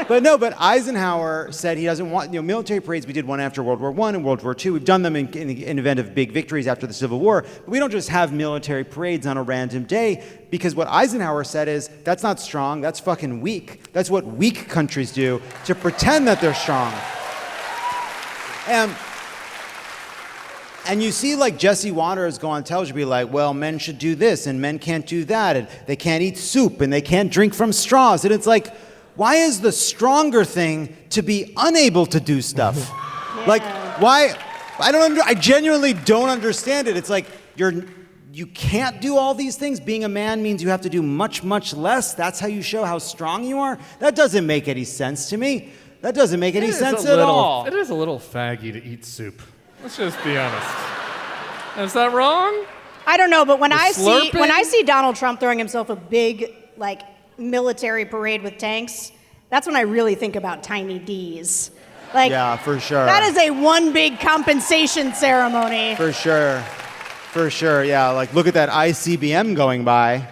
But Eisenhower said he doesn't want, military parades. We did one after World War I and World War II. We've done them in the event of big victories after the Civil War. But we don't just have military parades on a random day, because what Eisenhower said is, that's not strong, that's fucking weak. That's what weak countries do to pretend that they're strong. And you see, like, Jesse Waters go on television be like, well, men should do this and men can't do that, and they can't eat soup and they can't drink from straws. And it's like, why is the stronger thing to be unable to do stuff? Yeah. Like, why? I genuinely don't understand it. It's like, you can't do all these things. Being a man means you have to do much, much less. That's how you show how strong you are. That doesn't make any sense to me. That doesn't make any sense at all. It is a little faggy to eat soup. Let's just be honest. Is that wrong? I don't know, but when I see Donald Trump throwing himself a big, like, military parade with tanks, that's when I really think about tiny D's. Like, yeah, for sure. That is a one big compensation ceremony. For sure. Yeah, like, look at that ICBM going by. Yeah.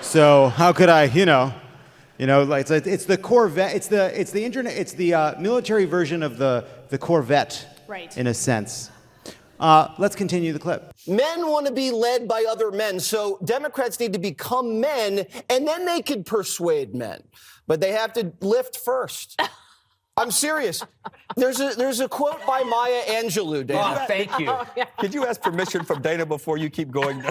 So how could I, like, it's the Corvette. It's the military version of the Corvette. Right. In a sense. Let's continue the clip. Men want to be led by other men, so Democrats need to become men, and then they can persuade men. But they have to lift first. I'm serious. There's a quote by Maya Angelou, Dana. Oh, thank you. Could you ask permission from Dana before you keep going?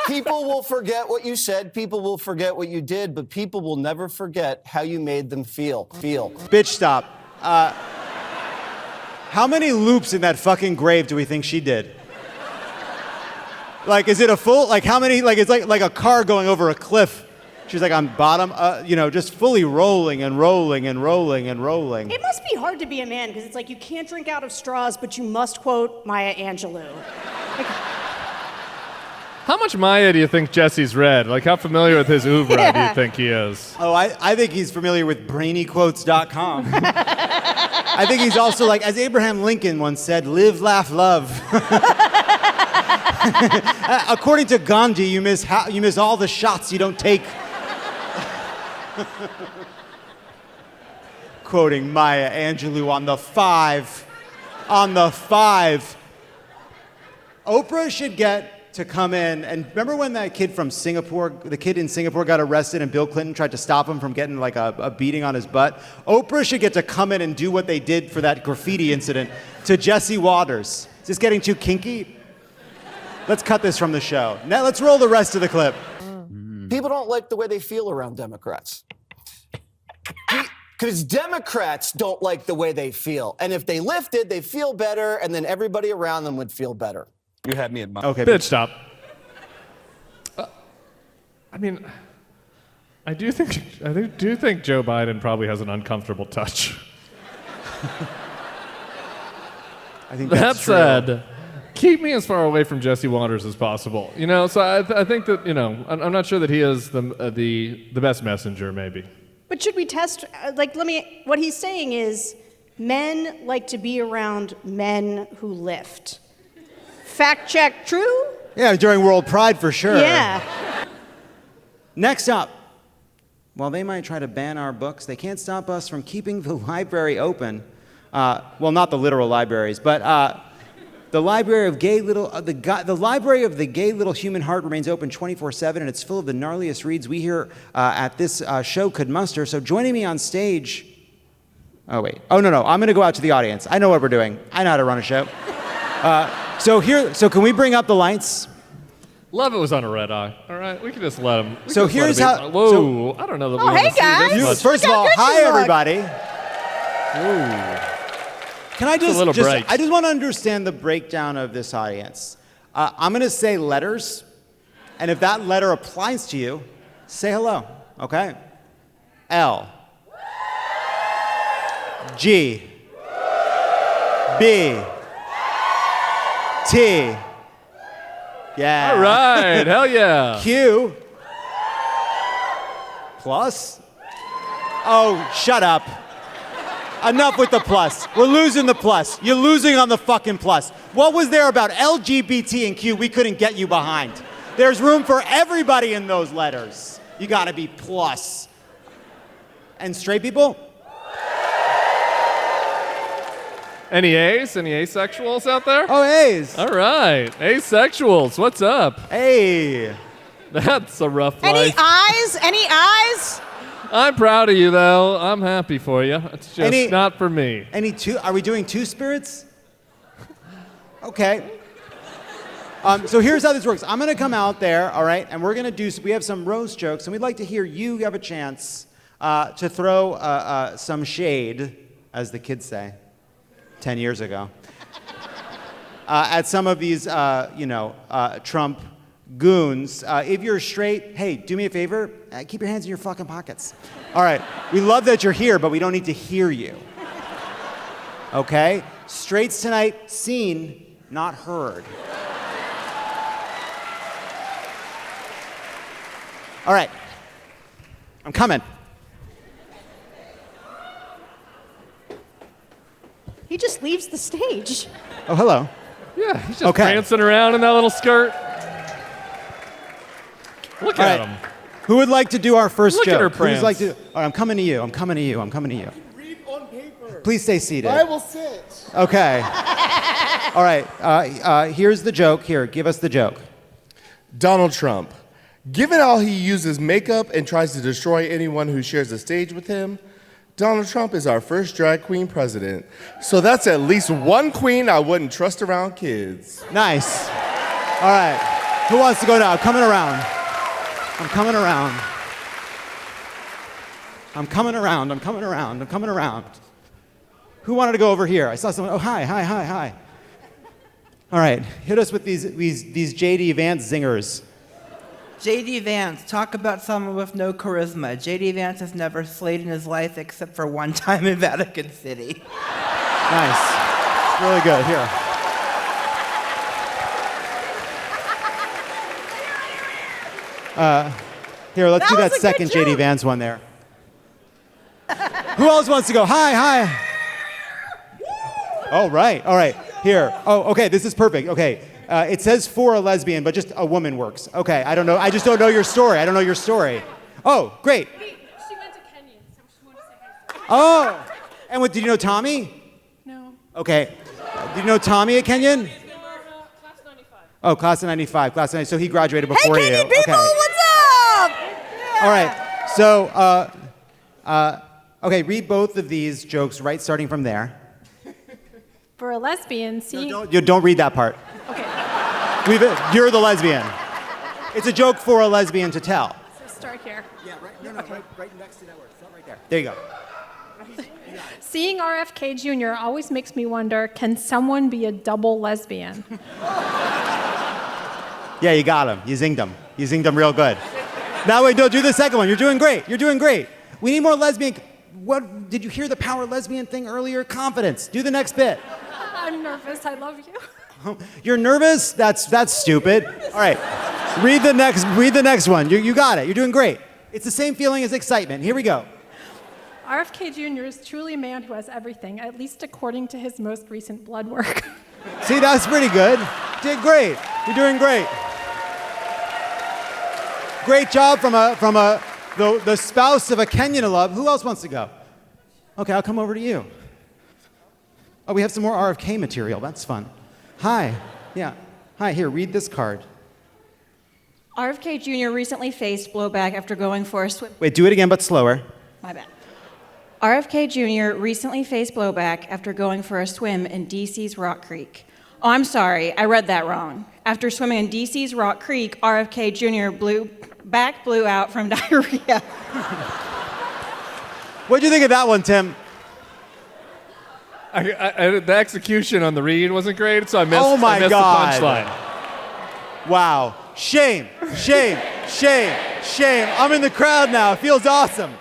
People will forget what you said, people will forget what you did, but people will never forget how you made them feel. Bitch, stop. How many loops in that fucking grave do we think she did? Like, is it a full, like, how many, like, it's like a car going over a cliff. She's like on bottom, just fully rolling and rolling and rolling and rolling. It must be hard to be a man, because it's like you can't drink out of straws, but you must quote Maya Angelou. Like, how much Maya do you think Jesse's read? Like, how familiar with his oeuvre do you think he is? Oh, I think he's familiar with brainyquotes.com. I think he's also, like, as Abraham Lincoln once said, live, laugh, love. According to Gandhi, you miss all the shots you don't take. Quoting Maya Angelou on the 5. On the 5. Oprah should get to come in, and remember when that kid from Singapore, the kid in Singapore got arrested and Bill Clinton tried to stop him from getting like a beating on his butt? Oprah should get to come in and do what they did for that graffiti incident to Jesse Waters. Is this getting too kinky? Let's cut this from the show. Now let's roll the rest of the clip. People don't like the way they feel around Democrats. Because Democrats don't like the way they feel. And if they lifted, they feel better, and then everybody around them would feel better. You had me in mind. Okay, bitch, stop. I do think Joe Biden probably has an uncomfortable touch. I think that that's said, keep me as far away from Jesse Waters as possible. So I think that I'm not sure that he is the best messenger, maybe. but should we test? What he's saying is, men like to be around men who lift. Fact check, true? Yeah, during World Pride for sure. Yeah. Next up, while they might try to ban our books, they can't stop us from keeping the library open. Well, not the literal libraries, but the library of the library of the gay little human heart remains open 24/7, and it's full of the gnarliest reads we here at this show could muster. So joining me on stage. Oh wait. Oh no. I'm going to go out to the audience. I know what we're doing. I know how to run a show. So can we bring up the lights? Lovett was on a red eye. All right, we can just let him. So here's how. Whoa, I don't know that we want to see this much. First of all, hi everybody. Can I a little break. I just want to understand the breakdown of this audience. I'm going to say letters, and if that letter applies to you, say hello, okay? L, G, B, T. Yeah. All right, hell yeah. Q. Plus. Oh, shut up. Enough with the plus. We're losing the plus. You're losing on the fucking plus. What was there about LGBT and Q we couldn't get you behind? There's room for everybody in those letters. You gotta be plus. And straight people? Any A's? Any asexuals out there? Oh, A's. All right, asexuals, what's up? Hey. That's a rough Any life. eyes? Any eyes? I'm proud of you, though. I'm happy for you. It's just not for me. Are we doing two spirits? Okay. So here's how this works. I'm gonna come out there, all right, and we're gonna we have some roast jokes, and we'd like to hear you have a chance to throw some shade, as the kids say, 10 years ago, at some of these, Trump goons. If you're straight, hey, do me a favor, keep your hands in your fucking pockets. All right, we love that you're here, but we don't need to hear you. Okay? Straights tonight, seen, not heard. All right, I'm coming. He just leaves the stage. Oh, hello. Yeah, he's just prancing around in that little skirt. Look All at right. him. Who would like to do our first Look joke? at her prance. Who's like to? All right, I'm coming to you. I'm coming to you. I'm coming to you. Read on paper. Please stay seated. I will sit. Okay. All right. Here's the joke. Here, give us the joke. Donald Trump. Given how he uses makeup and tries to destroy anyone who shares a stage with him, Donald Trump is our first drag queen president. So that's at least one queen I wouldn't trust around kids. Nice. All right. Who wants to go now? I'm coming around. I'm coming around. I'm coming around. I'm coming around. I'm coming around. Who wanted to go over here? I saw someone. Oh, hi. All right. Hit us with these J.D. Vance zingers. J.D. Vance, talk about someone with no charisma. J.D. Vance has never slayed in his life except for one time in Vatican City. Nice. Really good. Here. Here, let's do that second J.D. Vance one there. Who else wants to go? Hi. All right. Here. Oh, okay, this is perfect. Okay. It says for a lesbian, but just a woman works. Okay, I don't know. I just don't know your story. Oh, great. She went to Kenya, so she wanted to say hi. Oh, and what, did you know Tommy? No. Okay. Did you know Tommy at Kenyon? Class 95. Oh, class of 95, class of 95. So he graduated before you. Kenyon people, what's up? All right. So, okay, read both of these jokes, right, starting from there. For a lesbian, seeing... Don't read that part. Okay. You're the lesbian. It's a joke for a lesbian to tell. So start here. Yeah, right next to that word. Start right there. There you go. Seeing RFK Jr. always makes me wonder, can someone be a double lesbian? Yeah, you got him. You zinged him real good. Now wait, don't do the second one. You're doing great. We need more lesbian. What, did you hear the power lesbian thing earlier? Confidence. Do the next bit. I'm nervous. I love you. You're nervous? That's stupid. All right. Read the next one. You got it. You're doing great. It's the same feeling as excitement. Here we go. RFK Jr. is truly a man who has everything, at least according to his most recent blood work. See, that's pretty good. Did great. You're doing great. Great job from the spouse of a Kenyan I love. Who else wants to go? Okay, I'll come over to you. Oh, we have some more RFK material. That's fun. Hi. Yeah. Hi, here, read this card. RFK Jr. recently faced blowback after going for a swim. Wait, do it again, but slower. My bad. RFK Jr. recently faced blowback after going for a swim in D.C.'s Rock Creek. Oh, I'm sorry, I read that wrong. After swimming in D.C.'s Rock Creek, RFK Jr. blew out from diarrhea. What'd you think of that one, Tim? The execution on the read wasn't great, so I missed, Oh my I missed God. the punchline. Wow. Shame. I'm in the crowd now. It feels awesome.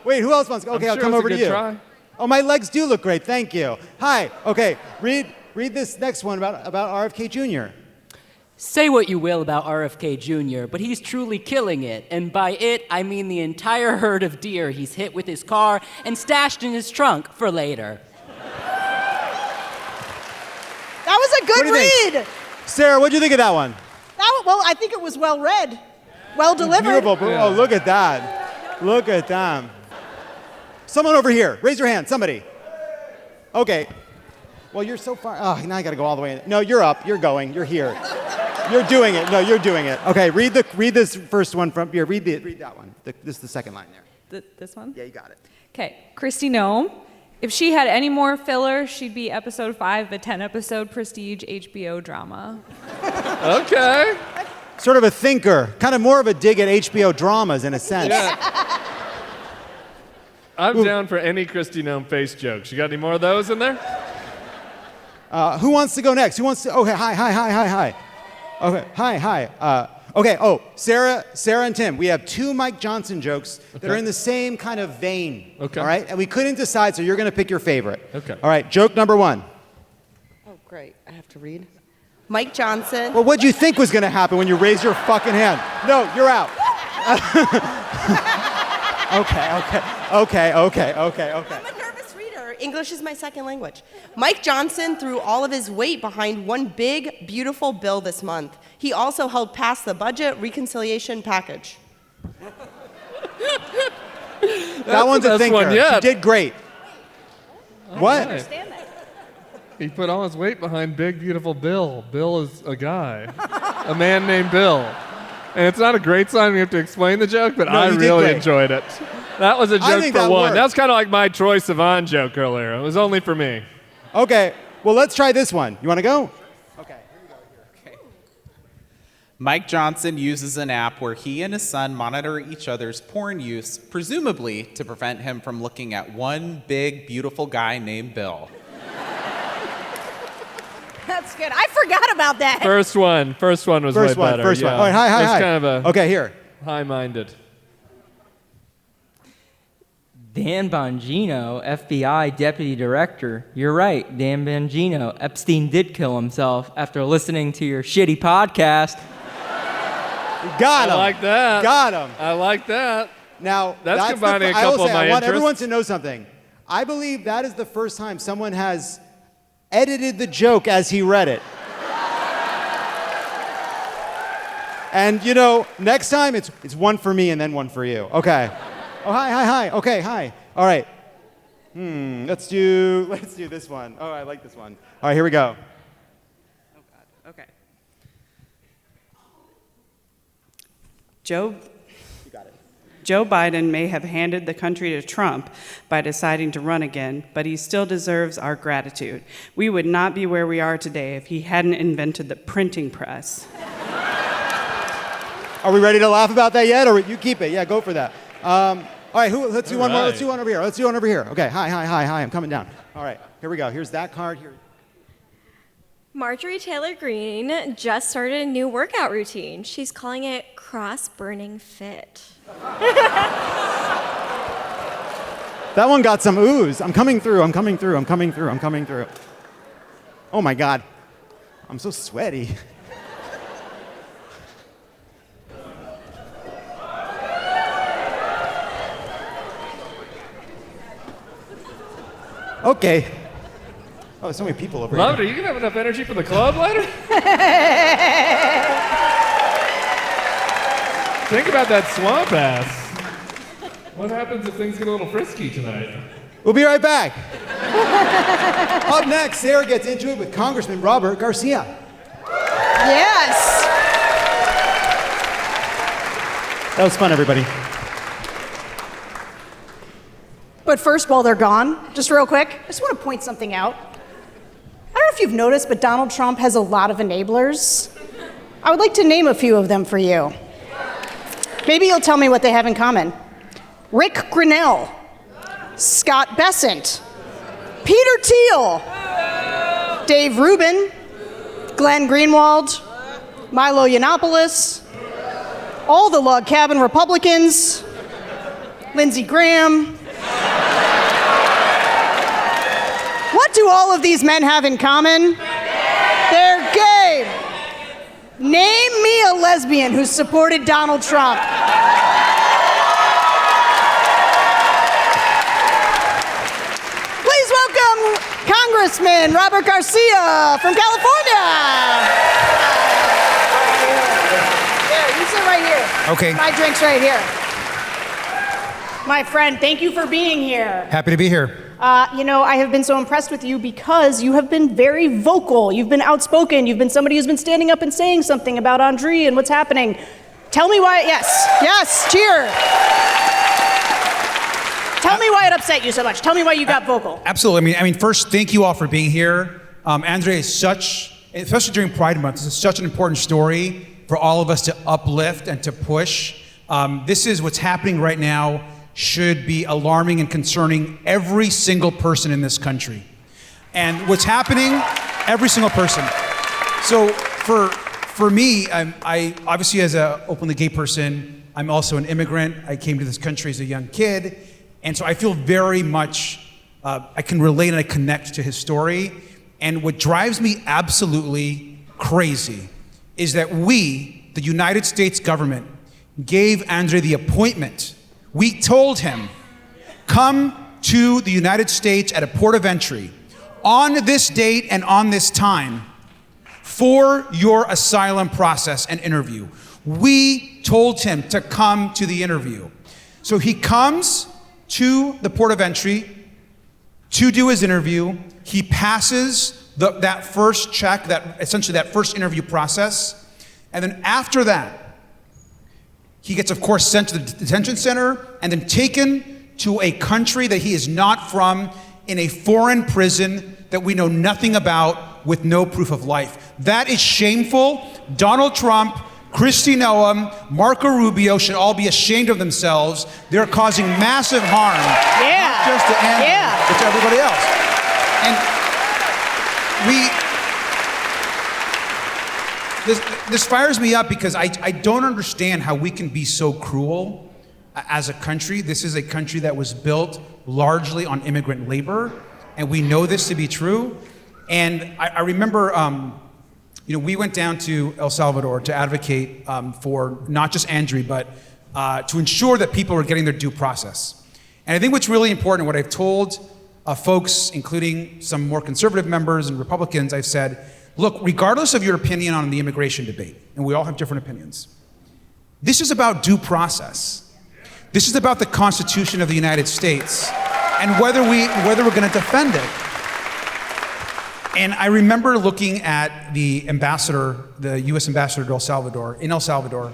Wait, who else wants to go? Okay, I'm I'll sure come it's a over to good you. try. Oh, my legs do look great. Thank you. Hi. Okay, read this next one about RFK Jr. Say what you will about RFK Jr., but he's truly killing it. And by it, I mean the entire herd of deer he's hit with his car and stashed in his trunk for later. That was a good read. Sarah, what'd you think of that one? Well, I think it was well read, well delivered. Beautiful. Oh, look at that. Look at them. Someone over here. Raise your hand. Somebody. Okay. Well, you're so far. Oh, now I got to go all the way in. No, you're up. You're going. You're here. You're doing it. No, you're doing it. Okay, read this first one from here. Read that one. This is the second line there. This one? Yeah, you got it. Okay, Kristi Noem. If she had any more filler, she'd be episode 5 of a 10-episode prestige HBO drama. Okay. Sort of a thinker. Kind of more of a dig at HBO dramas in a sense. Yeah. I'm down for any Kristi Noem face jokes. You got any more of those in there? Who wants to go next? Who wants to? Okay, hi. Okay, hi. Okay, Sarah and Tim. We have 2 Mike Johnson jokes that are in the same kind of vein. Okay. All right, and we couldn't decide, so you're going to pick your favorite. Okay. All right, joke number 1. Oh, great. I have to read. Mike Johnson. Well, what'd you think was going to happen when you raised your fucking hand? No, you're out. Okay. I'm a nervous reader. English is my second language. Mike Johnson threw all of his weight behind one big, beautiful bill this month. He also helped pass the budget reconciliation package. That one's a thinker. She did great. What? Right. He put all his weight behind big, beautiful Bill. Bill is a guy. A man named Bill. And it's not a great sign we have to explain the joke, but I really enjoyed it. That was a joke for one. That was kind of like my Troye Sivan joke earlier. It was only for me. Okay, well, let's try this one. You want to go? Mike Johnson uses an app where he and his son monitor each other's porn use, presumably to prevent him from looking at one big, beautiful guy named Bill. That's good. I forgot about that. First one was way better. First one. Yeah. All right, hi. It's kind of a okay, here. High-minded. Dan Bongino, FBI Deputy Director. You're right, Dan Bongino. Epstein did kill himself after listening to your shitty podcast. Got him. I like that. Got him. I like that. Now, that's combining a couple of my I want interests. everyone to know something. I believe that is the first time someone has edited the joke as he read it. And, next time it's one for me and then one for you. Okay. Oh, hi. Okay, hi. All right. Let's do this one. Oh, I like this one. All right, here we go. Oh, God. Okay. Joe Biden may have handed the country to Trump by deciding to run again, but he still deserves our gratitude. We would not be where we are today if he hadn't invented the printing press. Are we ready to laugh about that yet, or you keep it? Yeah, go for that. All right, let's do one more. Let's do one over here. Okay, hi. I'm coming down. All right, here we go. Here's that card. Here. Marjorie Taylor Greene just started a new workout routine. She's calling it Cross-Burning Fit. That one got some ooze. I'm coming through. Oh my God. I'm so sweaty. Okay. Oh, there's so many people over Lovett, here. are you going to have enough energy for the club later? Think about that swamp ass. What happens if things get a little frisky tonight? We'll be right back. Up next, Sarah gets into it with Congressman Robert Garcia. Yes. That was fun, everybody. But first, while they're gone, just real quick, I just want to point something out. I don't know if you've noticed, but Donald Trump has a lot of enablers. I would like to name a few of them for you. Maybe you'll tell me what they have in common. Rick Grinnell, Scott Bessent, Peter Thiel, Dave Rubin, Glenn Greenwald, Milo Yiannopoulos, all the Log Cabin Republicans, Lindsey Graham. What do all of these men have in common? They're gay. Name me a lesbian who supported Donald Trump. Please welcome Congressman Robert Garcia from California. Here, you sit right here. Okay. My drink's right here. My friend, thank you for being here. Happy to be here. I have been so impressed with you because you have been very vocal. You've been outspoken. You've been somebody who's been standing up and saying something about Andry and what's happening. Tell me why, yes, cheer. Tell me why it upset you so much. Tell me why you got vocal. Absolutely. I mean, first, thank you all for being here. Andry is especially during Pride Month, this is such an important story for all of us to uplift and to push. This is what's happening right now should be alarming and concerning every single person in this country. And what's happening, every single person. So for me, I obviously as an openly gay person, I'm also an immigrant. I came to this country as a young kid. And so I feel very much, I can relate and I connect to his story. And what drives me absolutely crazy is that we, the United States government, gave Andry the appointment. We told him, come to the United States at a port of entry on this date and on this time for your asylum process and interview. We told him to come to the interview. So he comes to the port of entry to do his interview. He passes that first check, essentially that first interview process. And then after that, he gets, of course, sent to the detention center and then taken to a country that he is not from in a foreign prison that we know nothing about with no proof of life. That is shameful. Donald Trump, Kristi Noem, Marco Rubio should all be ashamed of themselves. They're causing massive harm, not just to Andry, but to everybody else. And this fires me up because I don't understand how we can be so cruel as a country. This is a country that was built largely on immigrant labor, and we know this to be true. And I remember, we went down to El Salvador to advocate for not just Andry, but to ensure that people were getting their due process. And I think what's really important, what I've told folks, including some more conservative members and Republicans, I've said, look, regardless of your opinion on the immigration debate, and we all have different opinions, this is about due process. This is about the Constitution of the United States and whether we're going to defend it. And I remember looking at the ambassador, the U.S. ambassador to El Salvador,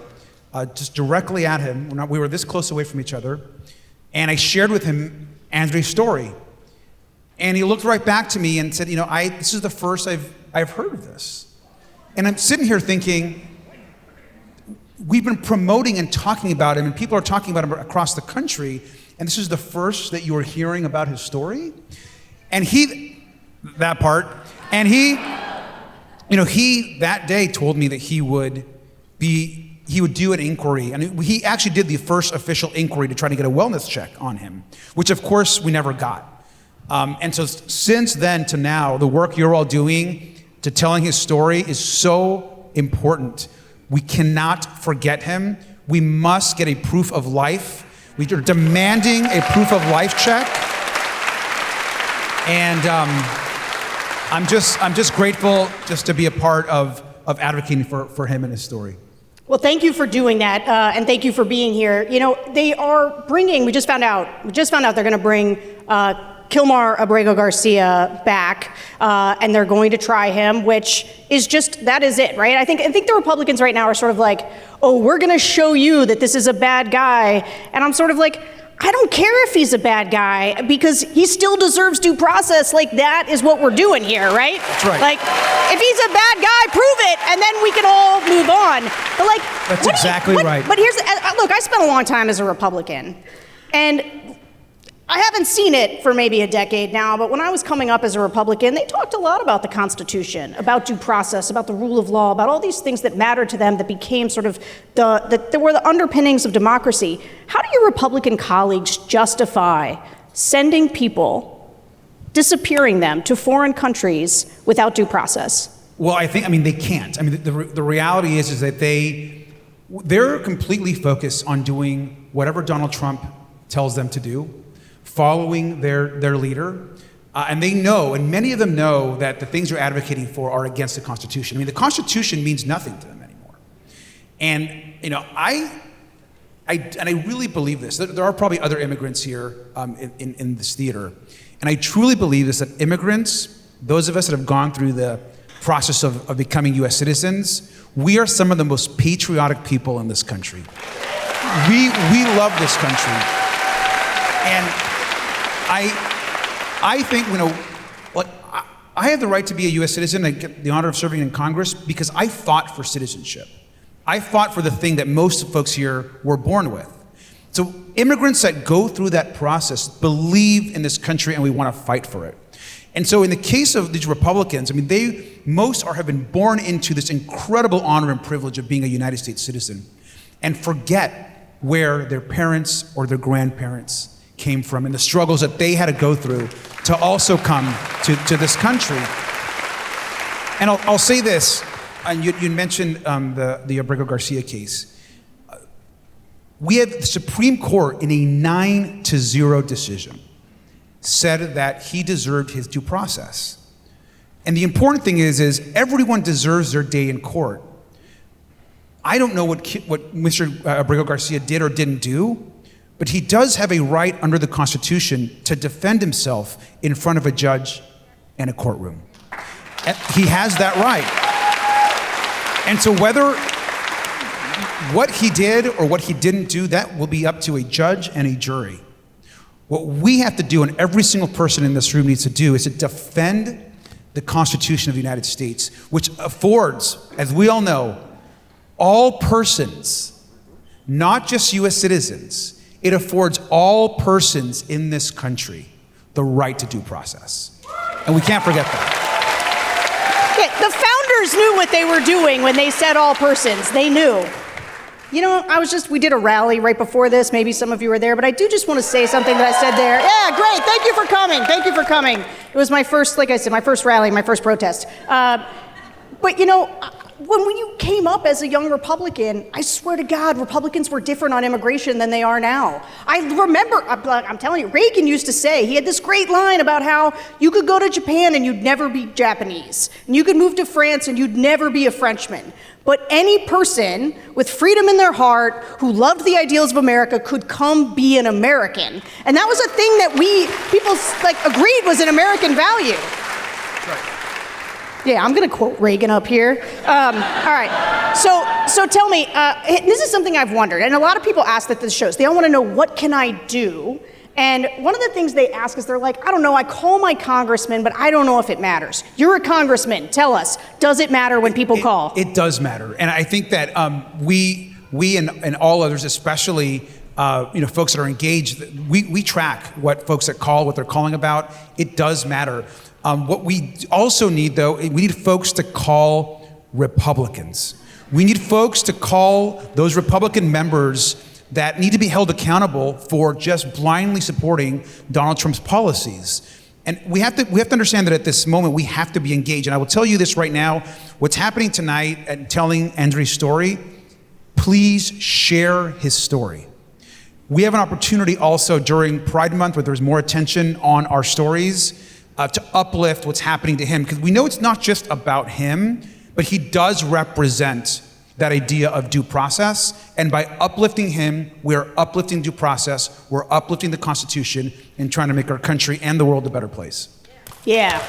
just directly at him. We were this close away from each other, and I shared with him Andry's story. And he looked right back to me and said, this is the first I've heard of this. And I'm sitting here thinking, we've been promoting and talking about him, and people are talking about him across the country, and this is the first that you are hearing about his story? And he that day told me that he would do an inquiry, and he actually did the first official inquiry to try to get a wellness check on him, which of course we never got. And so since then to now, the work you're all doing to telling his story is so important. We cannot forget him. We must get a proof of life. We are demanding a proof of life check. And I'm just grateful just to be a part of advocating for him and his story. Well, thank you for doing that, and thank you for being here. They are bringing, we just found out they're going to bring Kilmar Abrego Garcia back, and they're going to try him, which is that is it, right? I think the Republicans right now are sort of like, oh, we're going to show you that this is a bad guy. And I'm sort of like, I don't care if he's a bad guy because he still deserves due process. Like, that is what we're doing here, right? That's right. Like, if he's a bad guy, prove it, and then we can all move on. But like, that's exactly right. But here's, look, I spent a long time as a Republican, and I haven't seen it for maybe a decade now, but when I was coming up as a Republican, they talked a lot about the Constitution, about due process, about the rule of law, about all these things that mattered to them that became sort of that were the underpinnings of democracy. How do your Republican colleagues justify sending people, disappearing them to foreign countries without due process? Well, I mean, they can't. I mean, the reality is that they're completely focused on doing whatever Donald Trump tells them to do, following their leader. And they know, and many of them know, that the things they're advocating for are against the Constitution. I mean, the Constitution means nothing to them anymore. And, you know, I really believe this. There are probably other immigrants here in this theater. And I truly believe this, that immigrants, those of us that have gone through the process of becoming US citizens, we are some of the most patriotic people in this country. We love this country. And I think, you know, like, I have the right to be a US citizen and get the honor of serving in Congress because I fought for citizenship. I fought for the thing that most folks here were born with. So immigrants that go through that process believe in this country and we want to fight for it. And so in the case of these Republicans, I mean, most have been born into this incredible honor and privilege of being a United States citizen and forget where their parents or their grandparents came from and the struggles that they had to go through to also come to this country. And I'll say this, and you mentioned the Abrego Garcia case. We have the Supreme Court in a 9-0 decision said that he deserved his due process. And the important thing is everyone deserves their day in court. I don't know what Mr. Abrego Garcia did or didn't do, but he does have a right under the Constitution to defend himself in front of a judge in a courtroom. And he has that right. And so whether what he did or what he didn't do, that will be up to a judge and a jury. What we have to do, and every single person in this room needs to do, is to defend the Constitution of the United States, which affords, as we all know, all persons, not just US citizens, it affords all persons in this country the right to due process. And we can't forget that. Yeah, the founders knew what they were doing when they said all persons. They knew. You know, we did a rally right before this. Maybe some of you were there, but I do just want to say something that I said there. Yeah, great. Thank you for coming. Thank you for coming. It was my first, like I said, my first rally, my first protest. But you know, when you came up as a young Republican, I swear to God, Republicans were different on immigration than they are now. I remember, I'm telling you, Reagan used to say, he had this great line about how you could go to Japan and you'd never be Japanese. And you could move to France and you'd never be a Frenchman. But any person with freedom in their heart who loved the ideals of America could come be an American. And that was a thing that people agreed was an American value. Right. Yeah, I'm going to quote Reagan up here. All right. So tell me, this is something I've wondered, and a lot of people ask at the shows. They all want to know, what can I do? And one of the things they ask is, they're like, I don't know, I call my congressman, but I don't know if it matters. You're a congressman. Tell us, does it matter when people call? It does matter. And I think that we and all others, especially folks that are engaged, we track what folks that call, what they're calling about. It does matter. What we also need, though, we need folks to call Republicans. We need folks to call those Republican members that need to be held accountable for just blindly supporting Donald Trump's policies. And we have to understand that at this moment, we have to be engaged. And I will tell you this right now, what's happening tonight and telling Andry's story, please share his story. We have an opportunity also during Pride Month, where there's more attention on our stories, to uplift what's happening to him. Because we know it's not just about him, but he does represent that idea of due process. And by uplifting him, we're uplifting due process, we're uplifting the Constitution, and trying to make our country and the world a better place. Yeah.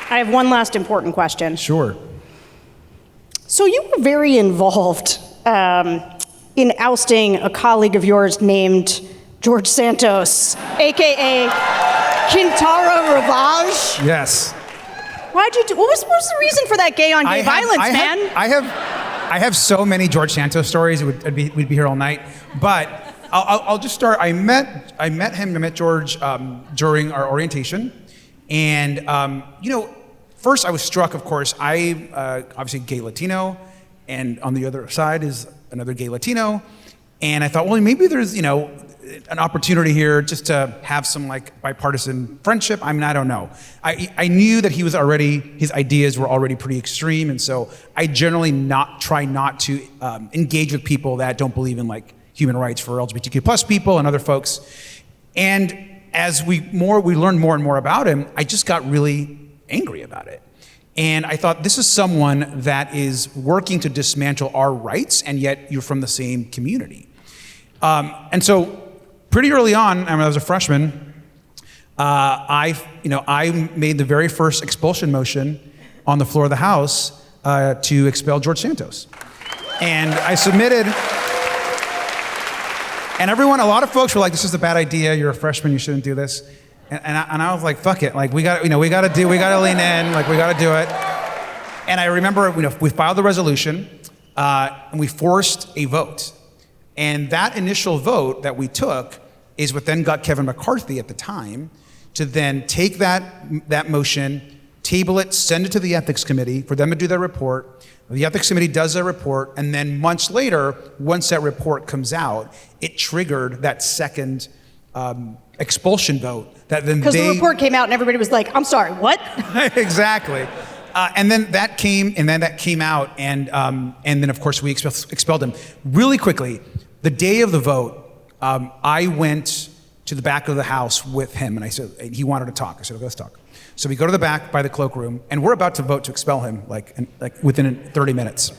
I have one last important question. Sure. So you were very involved in ousting a colleague of yours named George Santos, AKA Quintara Ravage. Yes. Why'd you do? What was the reason for that gay on gay violence, man? I I have so many George Santos stories. We'd be here all night. But I'll just start. I met George during our orientation. And, first I was struck, of course, obviously gay Latino, and on the other side is another gay Latino. And I thought, well, maybe there's, an opportunity here just to have some like bipartisan friendship. I mean, I don't know. I knew that his ideas were already pretty extreme. And so I generally try not to engage with people that don't believe in like human rights for LGBTQ plus people and other folks. And as we learned more and more about him, I just got really angry about it. And I thought, this is someone that is working to dismantle our rights, and yet you're from the same community. And so pretty early on, I was a freshman, I made the very first expulsion motion on the floor of the House to expel George Santos. And I submitted, and a lot of folks were like, this is a bad idea, you're a freshman, you shouldn't do this. And I was like, fuck it, like we gotta lean in, like we gotta do it. And I remember, we filed the resolution, and we forced a vote. And that initial vote that we took is what then got Kevin McCarthy at the time to then take that motion, table it, send it to the ethics committee for them to do their report. The ethics committee does their report, and then months later, once that report comes out, it triggered that second expulsion vote. Because the report came out and everybody was like, I'm sorry, what? Exactly. And then that came out, and then of course we expelled him. Really quickly, the day of the vote, I went to the back of the House with him, and I said, he wanted to talk. I said, okay, let's talk. So we go to the back by the cloakroom, and we're about to vote to expel him, like within 30 minutes.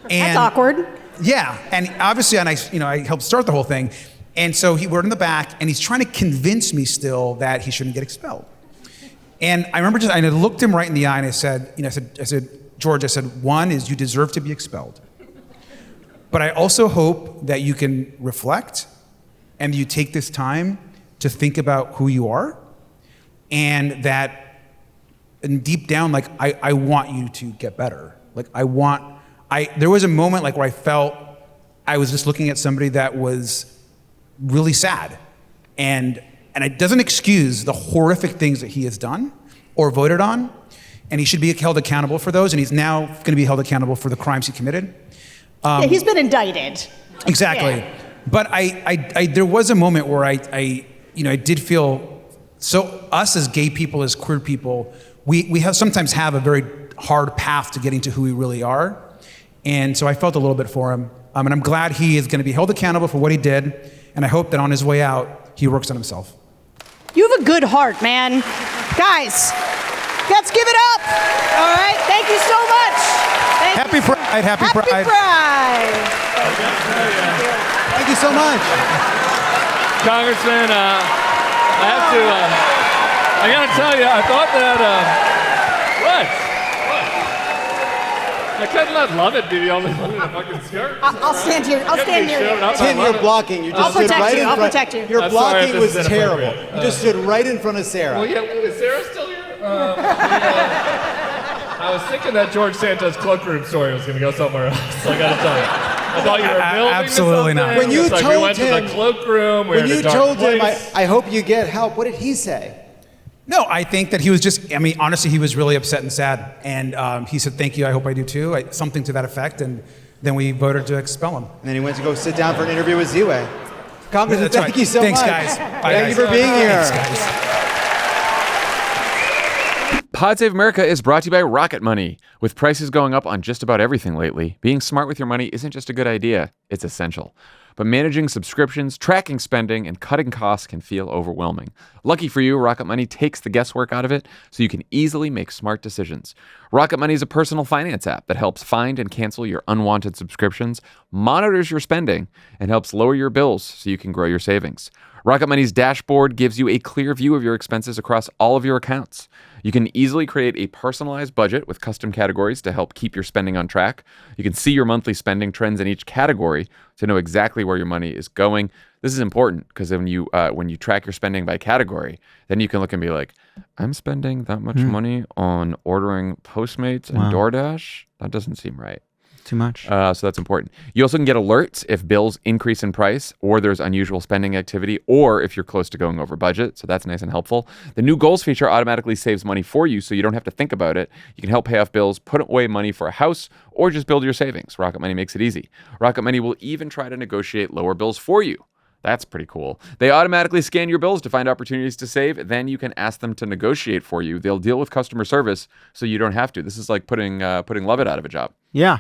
And, that's awkward. Yeah, and obviously, I helped start the whole thing. And so we're in the back, and he's trying to convince me still that he shouldn't get expelled. And I remember I looked him right in the eye, and I said, George, one is you deserve to be expelled. But I also hope that you can reflect and you take this time to think about who you are, and that deep down, like, I want you to get better. Like, there was a moment like where I felt I was just looking at somebody that was really sad. And it doesn't excuse the horrific things that he has done or voted on, and he should be held accountable for those, and he's now going to be held accountable for the crimes he committed. Yeah, he's been indicted. Exactly. Yeah. But there was a moment where I did feel, so us as gay people, as queer people, we sometimes have a very hard path to getting to who we really are. And so I felt a little bit for him. And I'm glad he is going to be held accountable for what he did. And I hope that on his way out, he works on himself. You have a good heart, man. Guys, let's give it up. All right, thank you so much. Happy Pride. Happy Pride. Thank you so much. Congressman, I gotta tell you, I thought that, what? I couldn't let Lovett be the only one in a fucking skirt. I'll stand here. I'll stand near you. Tim, you're blocking. You just stood right in front. I'll protect you. Your blocking was terrible. You just stood right in front of Sarah. Well, yeah, is Sarah still here? I was thinking that George Santos cloakroom story was going to go somewhere else. I got to tell you. I thought you were building absolutely not. When you told we went to the cloakroom. When you told him, I hope you get help. What did he say? No, I think that he was honestly, he was really upset and sad. And he said, thank you, I hope I do too. Something to that effect. And then we voted to expel him. And then he went to go sit down for an interview with Ziwe. Congressman, thank you so Thanks, much. Guys. Bye, Thank you for being here. Thanks, guys. Pod Save America is brought to you by Rocket Money. With prices going up on just about everything lately, being smart with your money isn't just a good idea, it's essential. But managing subscriptions, tracking spending, and cutting costs can feel overwhelming. Lucky for you, Rocket Money takes the guesswork out of it so you can easily make smart decisions. Rocket Money is a personal finance app that helps find and cancel your unwanted subscriptions, monitors your spending, and helps lower your bills so you can grow your savings. Rocket Money's dashboard gives you a clear view of your expenses across all of your accounts. You can easily create a personalized budget with custom categories to help keep your spending on track. You can see your monthly spending trends in each category to know exactly where your money is going. This is important because when you track your spending by category, then you can look and be like, I'm spending that much money on ordering Postmates and DoorDash. That doesn't seem right. Too much. So that's important. You also can get alerts if bills increase in price or there's unusual spending activity or if you're close to going over budget. So that's nice and helpful. The new goals feature automatically saves money for you so you don't have to think about it. You can help pay off bills, put away money for a house, or just build your savings. Rocket Money makes it easy. Rocket Money will even try to negotiate lower bills for you. That's pretty cool. They automatically scan your bills to find opportunities to save. Then you can ask them to negotiate for you. They'll deal with customer service so you don't have to. This is like putting Lovett out of a job. Yeah.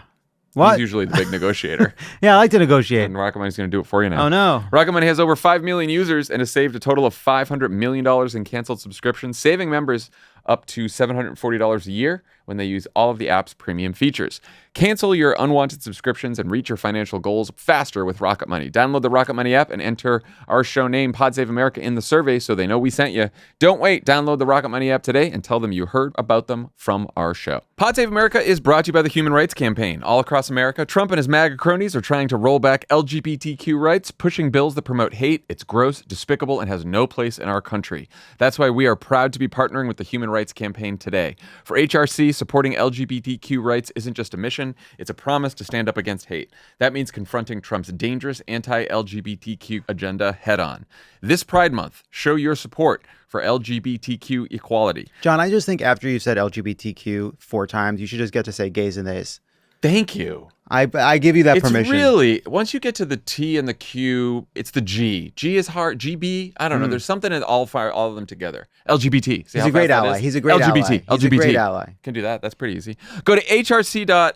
What? He's usually the big negotiator. Yeah, I like to negotiate. And Rocket Money's going to do it for you now. Oh, no. Rocket Money has over 5 million users and has saved a total of $500 million in canceled subscriptions, saving members up to $740 a year when they use all of the app's premium features. Cancel your unwanted subscriptions and reach your financial goals faster with Rocket Money. Download the Rocket Money app and enter our show name, Pod Save America, in the survey so they know we sent you. Don't wait. Download the Rocket Money app today and tell them you heard about them from our show. Pod Save America is brought to you by the Human Rights Campaign. All across America, Trump and his MAGA cronies are trying to roll back LGBTQ rights, pushing bills that promote hate. It's gross, despicable, and has no place in our country. That's why we are proud to be partnering with the Human Rights Campaign today. For HRC, supporting LGBTQ rights isn't just a mission, it's a promise to stand up against hate. That means confronting Trump's dangerous anti-LGBTQ agenda head on. This Pride Month, show your support for LGBTQ equality. John, I just think after you said LGBTQ 4 times, you should just get to say gays and theys. Thank you. I give you that permission. It's really, once you get to the T and the Q, it's the G. G is hard. GB, I don't know. There's something in all of them together. LGBT. See He's a great ally. He's a great ally. LGBT. He's a great ally. Can do that. That's pretty easy. Go to hrc.im/give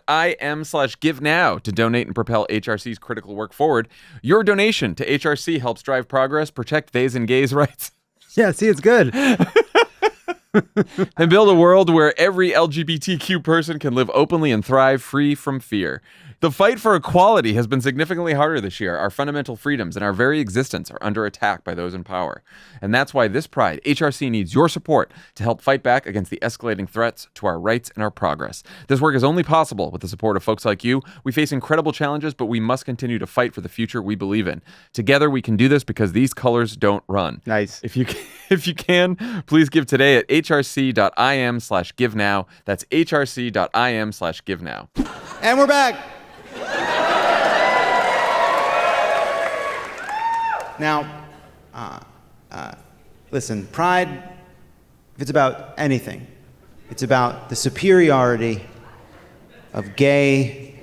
now to donate and propel HRC's critical work forward. Your donation to HRC helps drive progress, protect theys and gays' rights. Yeah, see, it's good. And build a world where every LGBTQ person can live openly and thrive free from fear. The fight for equality has been significantly harder this year. Our fundamental freedoms and our very existence are under attack by those in power. And that's why this Pride, HRC needs your support to help fight back against the escalating threats to our rights and our progress. This work is only possible with the support of folks like you. We face incredible challenges, but we must continue to fight for the future we believe in. Together we can do this because these colors don't run. Nice. If you can, please give today at hrc.im/give now. That's hrc.im/give now. And we're back. Now, listen, Pride, if it's about anything, it's about the superiority of gay,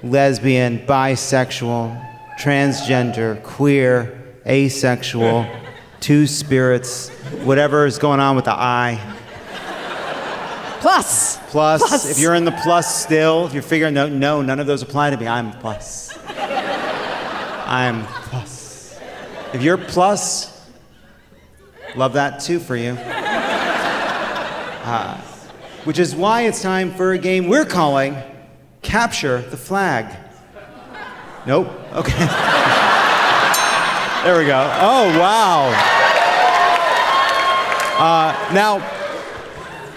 lesbian, bisexual, transgender, queer, asexual, two spirits, whatever is going on with the I. Plus. If you're in the plus still, if you're figuring, no, none of those apply to me, I'm plus. I'm plus. If you're plus, love that too for you. Which is why it's time for a game we're calling Capture the Flag. Nope, okay. There we go. Oh, wow. Now,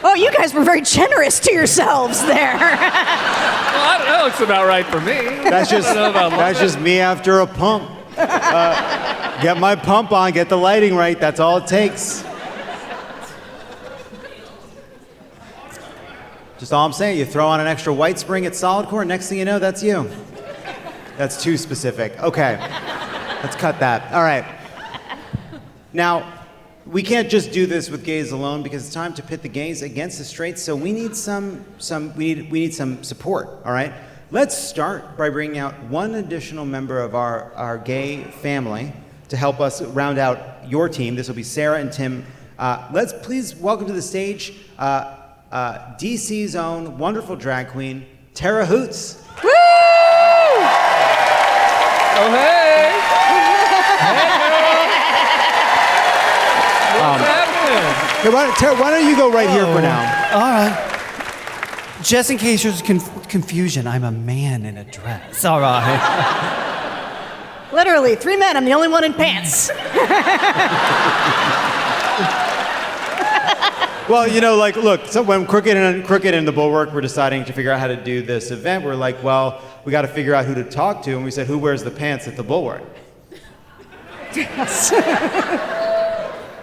oh, you guys were very generous to yourselves there. Well, that looks about right for me. That's just me after a pump. Get my pump on, get the lighting right. That's all it takes. Just all I'm saying. You throw on an extra white spring at solid core, next thing you know, that's you. That's too specific. Okay, let's cut that. All right. Now, we can't just do this with gays alone because it's time to pit the gays against the straights. So we need some support. All right. Let's start by bringing out one additional member of our gay family to help us round out your team. This will be Sarah and Tim. Let's please welcome to the stage DC's own wonderful drag queen, Tara Hoot. Woo! Oh, hey! What's happening? Tara, why don't you go right here for now? All right. Just in case there's confusion, I'm a man in a dress. All right. Literally, 3 men. I'm the only one in pants. Well, look, so when Crooked and the Bulwark were deciding to figure out how to do this event, we're like, well, we got to figure out who to talk to, and we said, who wears the pants at the Bulwark?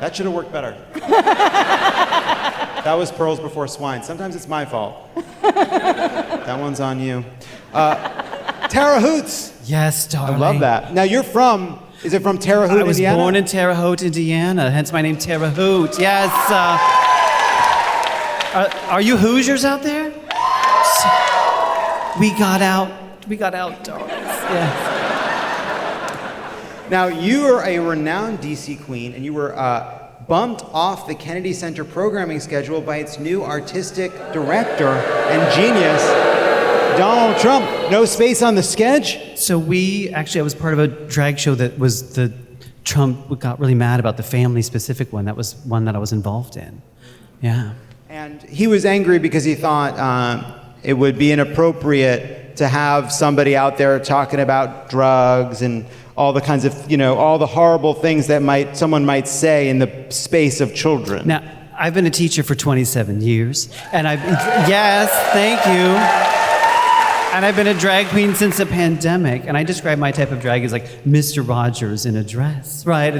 That should have worked better. That was pearls before swine. Sometimes it's my fault. That one's on you. Tara Hoot. Yes, darling. I love that. Now you're from, is it from Tara Hoot, I was Indiana? born in Tara Hoot, Indiana, hence my name Tara Hoot. Yes. Are you Hoosiers out there? We got out, darling. Yes. Now you are a renowned DC queen, and you were bumped off the Kennedy Center programming schedule by its new artistic director and genius, Donald Trump. No space on the sketch? So I was part of a drag show that was Trump got really mad about the family-specific one. That was one that I was involved in. Yeah. And he was angry because he thought it would be inappropriate to have somebody out there talking about drugs and all the kinds of, all the horrible things that someone might say in the space of children. Now, I've been a teacher for 27 years, and yes, thank you. And I've been a drag queen since the pandemic, and I describe my type of drag as like Mr. Rogers in a dress, right?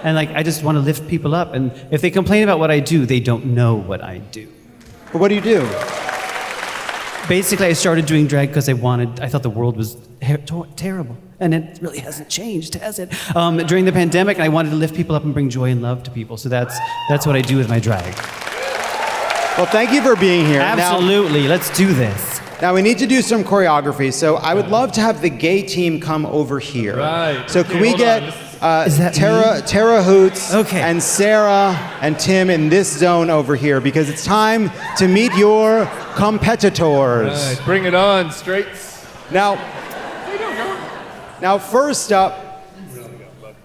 I just want to lift people up, and if they complain about what I do, they don't know what I do. But what do you do? Basically, I started doing drag because I thought the world was terrible. And it really hasn't changed, has it? During the pandemic, I wanted to lift people up and bring joy and love to people. So that's what I do with my drag. Well, thank you for being here. Absolutely. Let's do this. Now, we need to do some choreography. So I would love to have the gay team come over here. Right. So can we get Tara Hoot and Sarah and Tim in this zone over here? Because it's time to meet your competitors. Right. Bring it on, straights. Now, first up,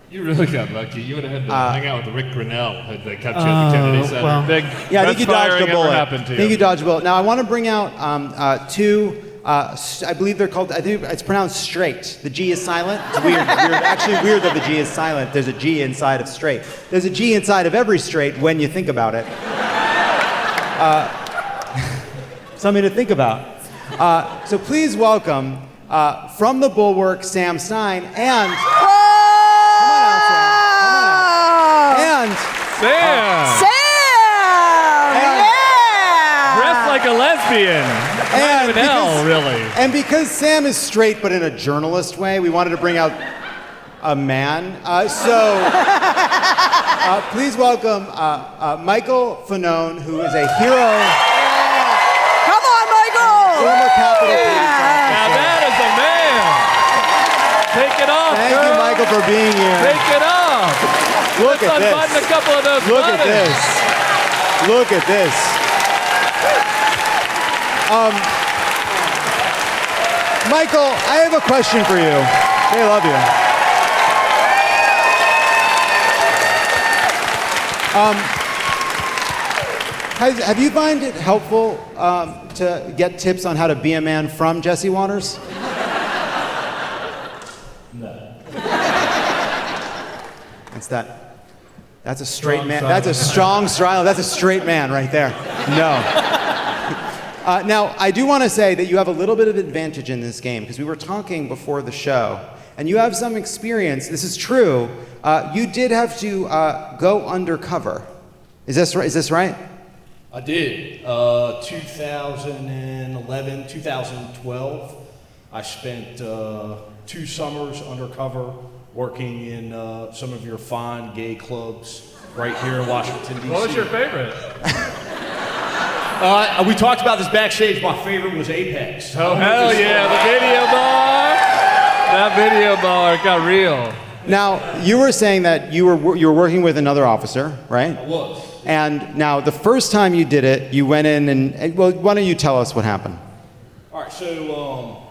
you really got lucky. You would have had to hang out with Rick Grinnell had they kept you at the Kennedy Center. Well, Big I think you dodged a bullet. Happened to you. I think you dodged a bullet. Now, I want to bring out two. I believe they're called. I think it's pronounced straight. The G is silent. It's weird. Actually, weird that the G is silent. There's a G inside of straight. There's a G inside of every straight when you think about it. Something to think about. So please welcome from the Bulwark, Sam Stein and. Sam! Dressed like a lesbian. Really. And because Sam is straight, but in a journalist way, we wanted to bring out a man. Please welcome Michael Fanone, who is a hero. Come on, Michael! Former Capitol Police officer. Now that is a man. Take it off, Thank you, Michael, for being here. Take it off. Look at this. Unbutton a couple of those Look buttons. at this. Look at this. Michael, I have a question for you. They love you. Have you find it helpful to get tips on how to be a man from Jesse Waters? No. That's a straight man. That's a strong style. That's a straight man right there. No. Now, I do want to say that you have a little bit of advantage in this game because we were talking before the show, and you have some experience. This is true. You did have to go undercover. Is this right? I did. 2011, 2012, I spent 2 summers undercover working in some of your fine gay clubs right here in Washington, D.C. What was your favorite? We talked about this backstage. My favorite was Apex. Oh, hell yeah, the video bar. That video bar got real. Now, you were saying that you were working with another officer, right? I was. And now, the first time you did it, you went in and well, why don't you tell us what happened? All right, so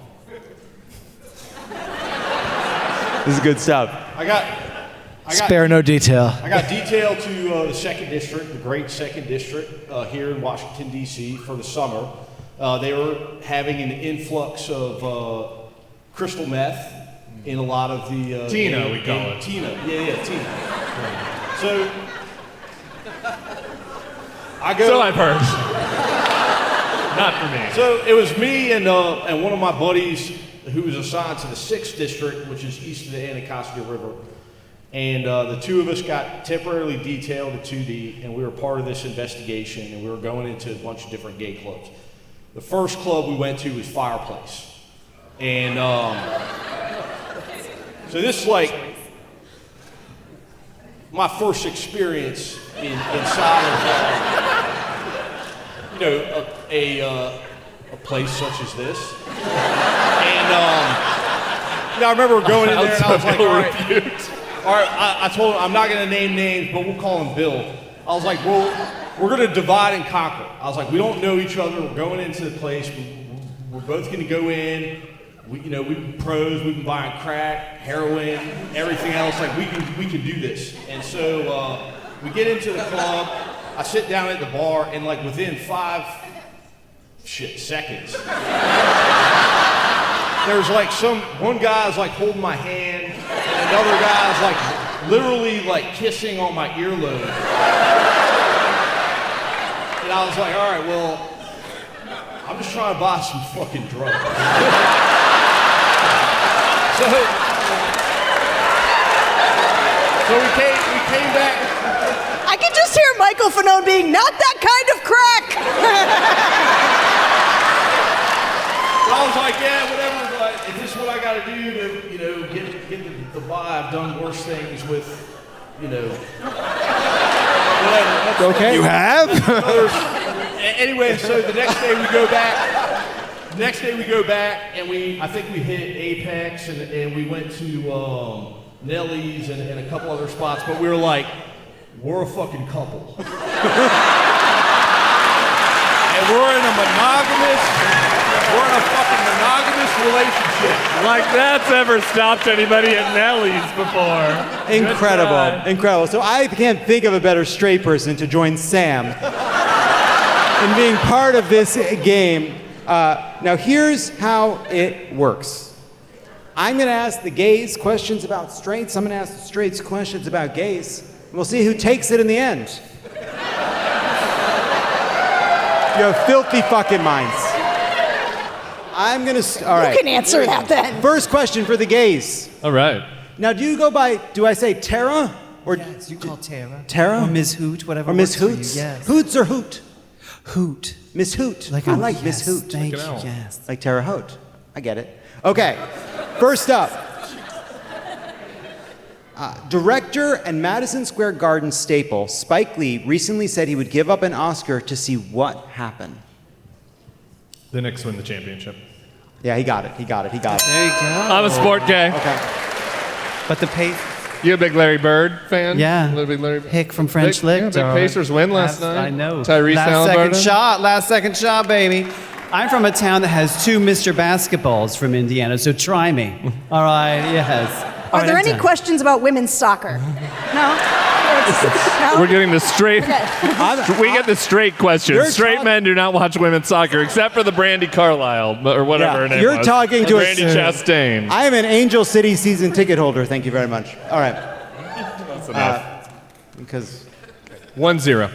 this is good stuff. Spare no detail. I got detailed to the 2nd District, the great 2nd District here in Washington, D.C. for the summer. They were having an influx of crystal meth in a lot of the... Tina, we call it. Tina, yeah, Tina. So So I've heard. Not for me. So it was me and one of my buddies who was assigned to the 6th District, which is east of the Anacostia River. And the 2 of us got temporarily detailed at 2D, and we were part of this investigation, and we were going into a bunch of different gay clubs. The first club we went to was Fireplace. And so this is like my first experience inside of a place such as this. And I remember going in there and I was like, all right, I told him I'm not going to name names, but we'll call him Bill. I was like, well, we're going to divide and conquer. I was like, we don't know each other. We're going into the place. We're both going to go in. We've been pros. We've been buying crack, heroin, everything else. Like we can do this. And so we get into the club. I sit down at the bar, and like within 5 seconds, there's like one guy's like holding my hand, and another guy's like literally like kissing on my earlobe. And I was like, all right, well, I'm just trying to buy some fucking drugs. So we came back. I can just hear Michael Fanone being, not that kind of crack. So I was like, yeah, whatever. But if this is what I got to do to, get the buy, I've done worse things with, whatever. Okay. You have? Anyway, so the next day we go back. And I think we hit Apex and we went to Nelly's and a couple other spots, but we were like, we're a fucking couple. And we're in a fucking monogamous relationship. Like that's ever stopped anybody at Nelly's before. Incredible. So I can't think of a better straight person to join Sam in being part of this game. Now here's how it works. I'm going to ask the gays questions about straights. I'm going to ask the straights questions about gays. We'll see who takes it in the end. You have filthy fucking minds. I'm going to... All right. You can answer that then. First question for the gays. All right. Now, do you go by... Do I say Tara? Or Yes, you call Tara. Tara? Or Ms. Hoot, whatever Or Miss works for you, Hoots? yes. Hoots or Hoot? Hoot. Miss Hoot. Like I like Miss yes, Hoot. Thank you, Like an owl. yes. Like Tara Hoot. I get it. Okay. First up. Director and Madison Square Garden staple Spike Lee recently said he would give up an Oscar to see what happen. The Knicks win the championship. Yeah, he got it. There you go. I'm a sport gay. Okay. But the pace. You a big Larry Bird fan? Yeah. A big Larry Bird. Hick from French Lick. Big Pacers win last night. I know. Tyrese Last second shot, baby. I'm from a town that has 2 Mr. Basketballs from Indiana, so try me. All right, yes. Are there any questions about women's soccer? No? No? We're getting the straight. Okay. We get the straight questions. Straight men do not watch women's soccer, except for the Brandy Carlisle or whatever her name You're was. talking to Brandy Chastain. I am an Angel City season ticket holder. Thank you very much. All right. That's enough. Because 1-0.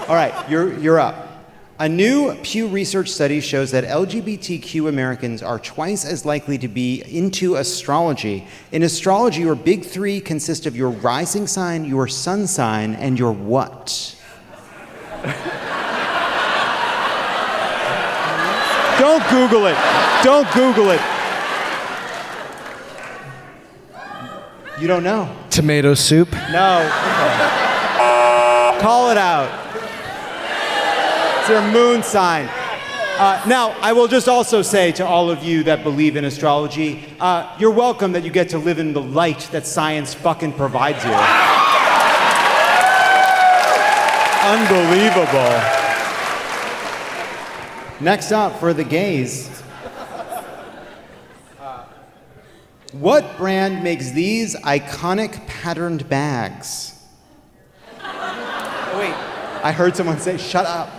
All right, you're up. A new Pew Research study shows that LGBTQ Americans are twice as likely to be into astrology. In astrology, your big 3 consist of your rising sign, your sun sign, and your what? Don't Google it. Don't Google it. You don't know. Tomato soup. No. Call it out. It's their moon sign. Now, I will just also say to all of you that believe in astrology, you're welcome that you get to live in the light that science fucking provides you. Unbelievable. Next up for the gays. What brand makes these iconic patterned bags? Oh, wait. I heard someone say, shut up.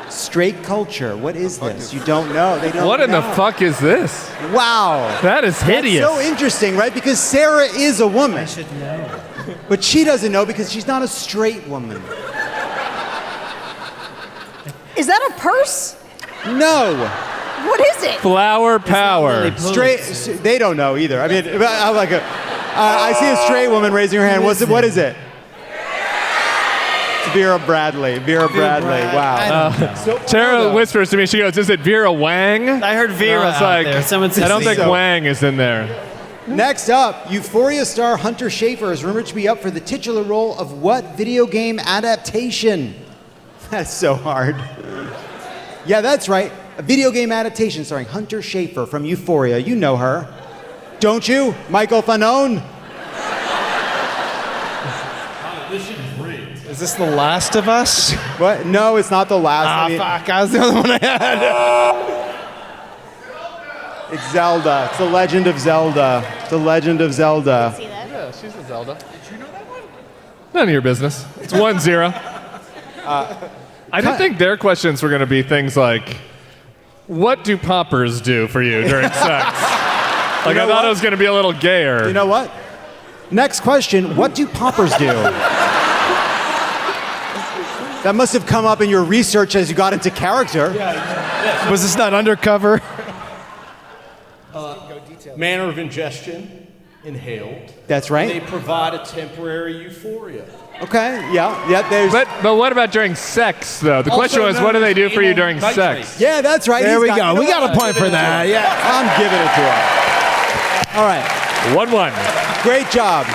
Straight culture. What is this? You don't know. They don't What in know. the fuck is this? Wow. That is hideous. That's so interesting, right? Because Sarah is a woman. I should know. But she doesn't know because she's not a straight woman. Is that a purse? No. What is it? Flower power. Straight. They don't know either. I mean, I'm like I see a straight woman raising her hand. What is it? It's a Vera Bradley. Wow. Tara whispers to me, she goes, is it Vera Wang? I heard Vera I was out like, there. Someone said I don't think so. Wang is in there. Next up, Euphoria star Hunter Schafer is rumored to be up for the titular role of what video game adaptation? That's so hard. Yeah, that's right. A video game adaptation starring Hunter Schafer from Euphoria. You know her. Don't you? Michael Fanone? This is great. Is this The Last of Us? What? No, it's not The Last. Fuck. I was the only one I had. It's Zelda. It's The Legend of Zelda. The Legend of Zelda. Yeah, she's a Zelda. Did you know that one? None of your business. It's 1-0. I didn't think their questions were going to be things like, what do poppers do for you during sex? Like, I thought it was going to be a little gayer. You know what? Next question, what do poppers do? That must have come up in your research as you got into character. Was this not undercover? Manner of ingestion, inhaled. That's right. They provide a temporary euphoria. Okay, yeah, there's... But what about during sex, though? The question was, what do they do for you during sex? Yeah, that's right. There we go. We got a point for that. Yeah. I'm giving it to him. All right. 1-1. Great job.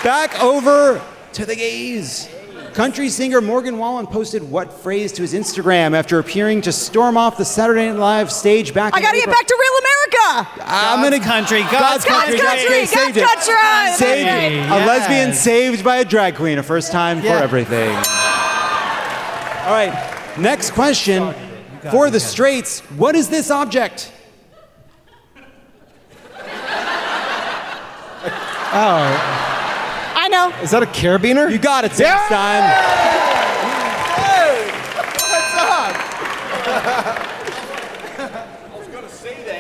Back over to the gays. Country singer Morgan Wallen posted what phrase to his Instagram after appearing to storm off the Saturday Night Live stage back I in gotta get April? back to real America. I'm gonna country. God's country. God's Saved it. country. Saved it. Yes. A lesbian saved by a drag queen. A first time for everything. All right. Next question for the straights. What is this object? Oh. I know. Is that a carabiner? You got it, Sam Stein.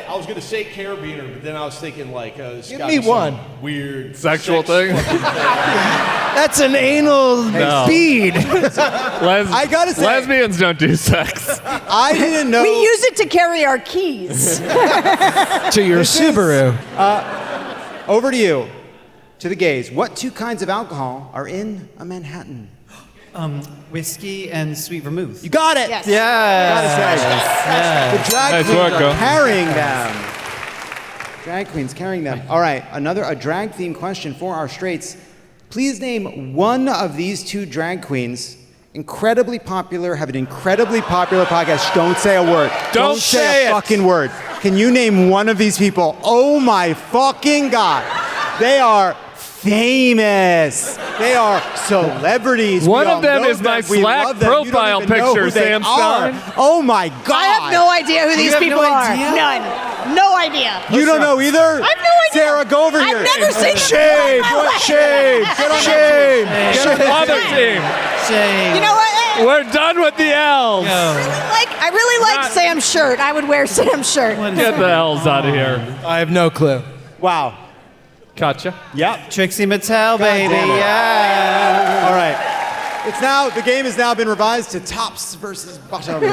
I was gonna say carabiner, but then I was thinking like, it's Give gotta me be some one. weird Sexual thing? That's an anal bead. I gotta say, lesbians don't do sex. I didn't know. We use it to carry our keys. To your Subaru. Over to you. To the gays. What two kinds of alcohol are in a Manhattan? Whiskey and sweet vermouth. You got it. Yes. Yeah. The drag Nice queens work, are girl. carrying them. Drag queens carrying them. All right, a drag theme question for our straights. Please name one of these two drag queens. Incredibly popular, have an incredibly popular podcast. Don't say a word. Don't say say a it. fucking word. Can you name one of these people? Oh my fucking God. They are famous. They are celebrities. One We of all them know is my them. We Slack love them. You don't profile even know who picture, they Sam are. Stein. Oh my God. I have no idea who these have people no are. idea? None. No idea. You don't know either? I have no idea. Sarah, go over here. I've never seen them. Shame. Shame. Shame. Other team. Shame. You know what? We're done with the L's. I really like Sam's shirt. I would wear Sam's shirt. Get the L's out of here. I have no clue. Wow. Gotcha. Yep. Trixie Mattel, baby. damn it. Yeah. All right. The game has now been revised to tops versus bottoms.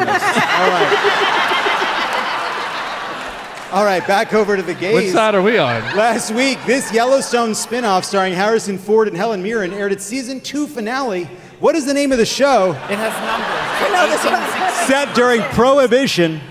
All right, back over to the gays. Which side are we on? Last week, this Yellowstone spin-off starring Harrison Ford and Helen Mirren aired its season 2 finale. What is the name of the show? It has numbers. I know this one. Set during Prohibition.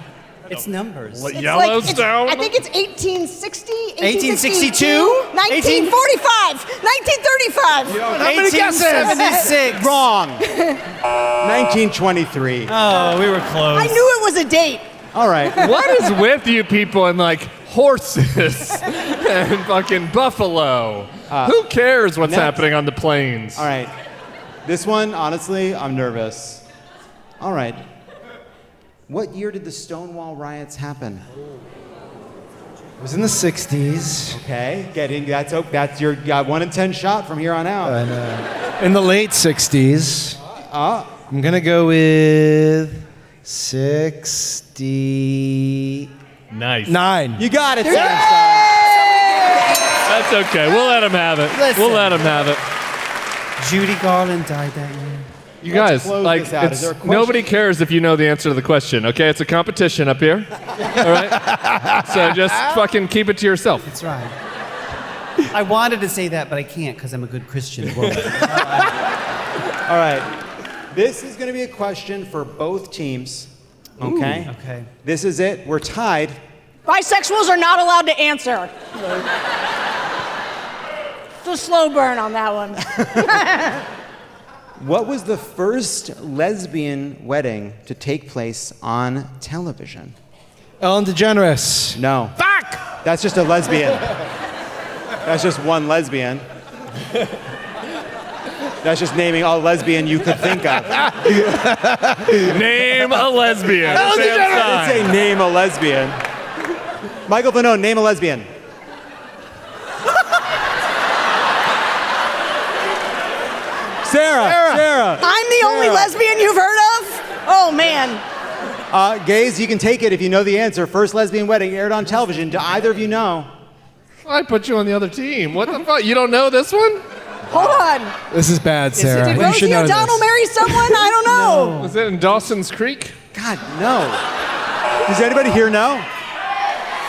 It's numbers. It's Yellowstone? I think it's 1860, 1862? 1945, 1935. How many guesses? 1876. Wrong. 1923. Oh, we were close. I knew it was a date. All right. What is with you people and like horses and fucking buffalo? Who cares what's happening on the plains? All right. This one, honestly, I'm nervous. All right. What year did the Stonewall riots happen? It was in the 60s. Okay, that's your 1 in 10 shot from here on out. In the late 60s. I'm going to go with 69. Nice. You got it, Sam. That's okay. We'll let him have it. We'll let him have it. Judy Garland died that year. You guys, close like, this out. Is there a question? nobody cares if you know the answer to the question, okay? It's a competition up here, all right? So just fucking keep it to yourself. That's right. I wanted to say that, but I can't because I'm a good Christian woman. All right. This is going to be a question for both teams. Okay? Ooh, okay. This is it. We're tied. Bisexuals are not allowed to answer. It's a slow burn on that one. What was the first lesbian wedding to take place on television? Ellen DeGeneres. No. Fuck! That's just a lesbian. That's just one lesbian. That's just naming all lesbian you could think of. Name a lesbian. I didn't say name a lesbian. Michael Fanone, name a lesbian. Sarah. I'm the only lesbian you've heard of? Oh, man. Gays, you can take it if you know the answer. First lesbian wedding aired on television. Do either of you know? I put you on the other team. What the fuck? You don't know this one? Hold on. This is bad, Sarah. Did You should Rosie know O'Donnell this. marry someone? I don't know. Was it in Dawson's Creek? God, no. Does anybody here know?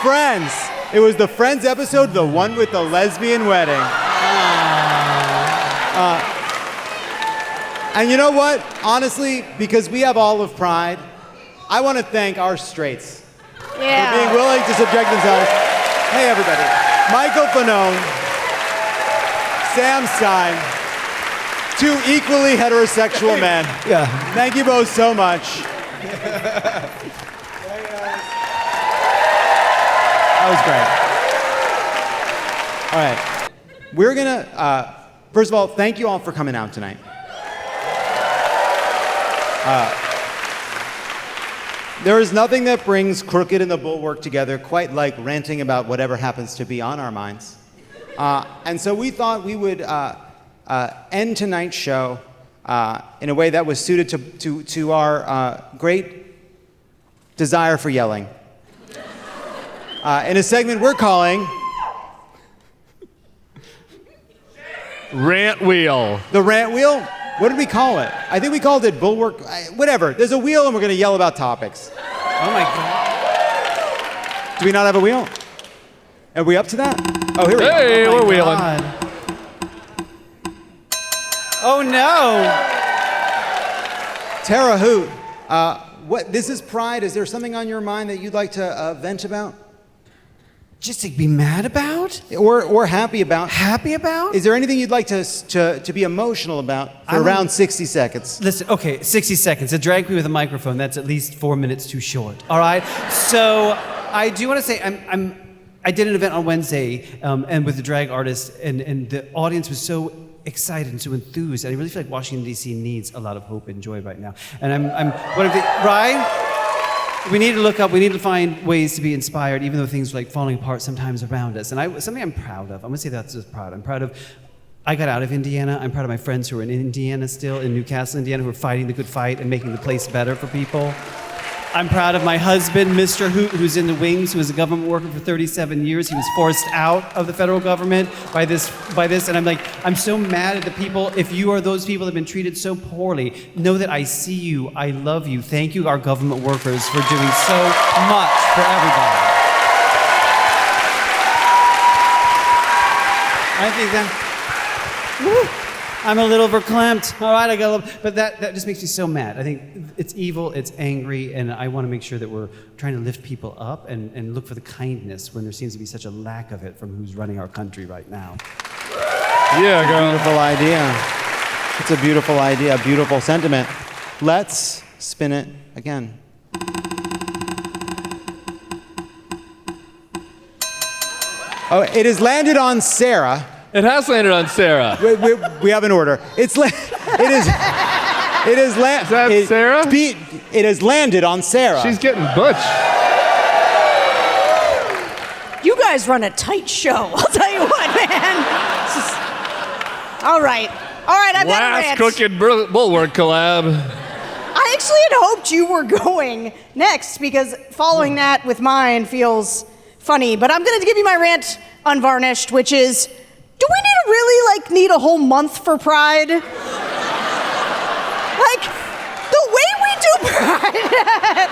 Friends. It was the Friends episode, the one with the lesbian wedding. And you know what? Honestly, because we have all of pride, I want to thank our straights for being willing to subject themselves. Hey, everybody. Michael Fanone, Sam Stein, two equally heterosexual men. Yeah. Thank you both so much. That was great. All right. We're going to, first of all, thank you all for coming out tonight. There is nothing that brings Crooked and the Bulwark together quite like ranting about whatever happens to be on our minds. And so we thought we would end tonight's show in a way that was suited to our great desire for yelling. In a segment we're calling Rant Wheel. The Rant Wheel? What did we call it? I think we called it Bulwark. Whatever. There's a wheel and we're going to yell about topics. Oh my God. Do we not have a wheel? Are we up to that? Oh, here we go. Hey, Oh my we're wheeling. God. Oh no. Tara Hoot, this is Pride. Is there something on your mind that you'd like to vent about? Just to be mad about? Or happy about? Happy about? Is there anything you'd like to be emotional about for around 60 seconds? Listen, okay, 60 seconds. A drag queen with a microphone, that's at least 4 minutes too short. All right? So I do want to say I did an event on Wednesday and with the drag artist, and the audience was so excited and so enthused. And I really feel like Washington, D.C. needs a lot of hope and joy right now. And right? We need to look up, we need to find ways to be inspired, even though things are like falling apart sometimes around us. And something I'm proud of, I'm gonna say that's just proud. I'm proud of, I got out of Indiana. I'm proud of my friends who are in Indiana still, in Newcastle, Indiana, who are fighting the good fight and making the place better for people. I'm proud of my husband, Mr. Hoot, who's in the wings, who was a government worker for 37 years. He was forced out of the federal government by this, and I'm so mad at the people. If you are those people that have been treated so poorly, know that I see you, I love you. Thank you, our government workers, for doing so much for everybody. I think that, I'm a little verklempt. All right, I got a little, but that just makes me so mad. I think it's evil, it's angry, and I want to make sure that we're trying to lift people up and look for the kindness when there seems to be such a lack of it from who's running our country right now. Yeah, girl. Beautiful idea. It's a beautiful idea, a beautiful sentiment. Let's spin it again. Oh, it has landed on Sarah. It has landed on Sarah. We have an order. Is that Sarah? It has landed on Sarah. She's getting butch. You guys run a tight show. I'll tell you what, man. All right, I've got a Last rant. Crooked Bulwark collab. I actually had hoped you were going next because following that with mine feels funny. But I'm going to give you my rant unvarnished, which is, do we need a whole month for Pride? Like, the way we do Pride,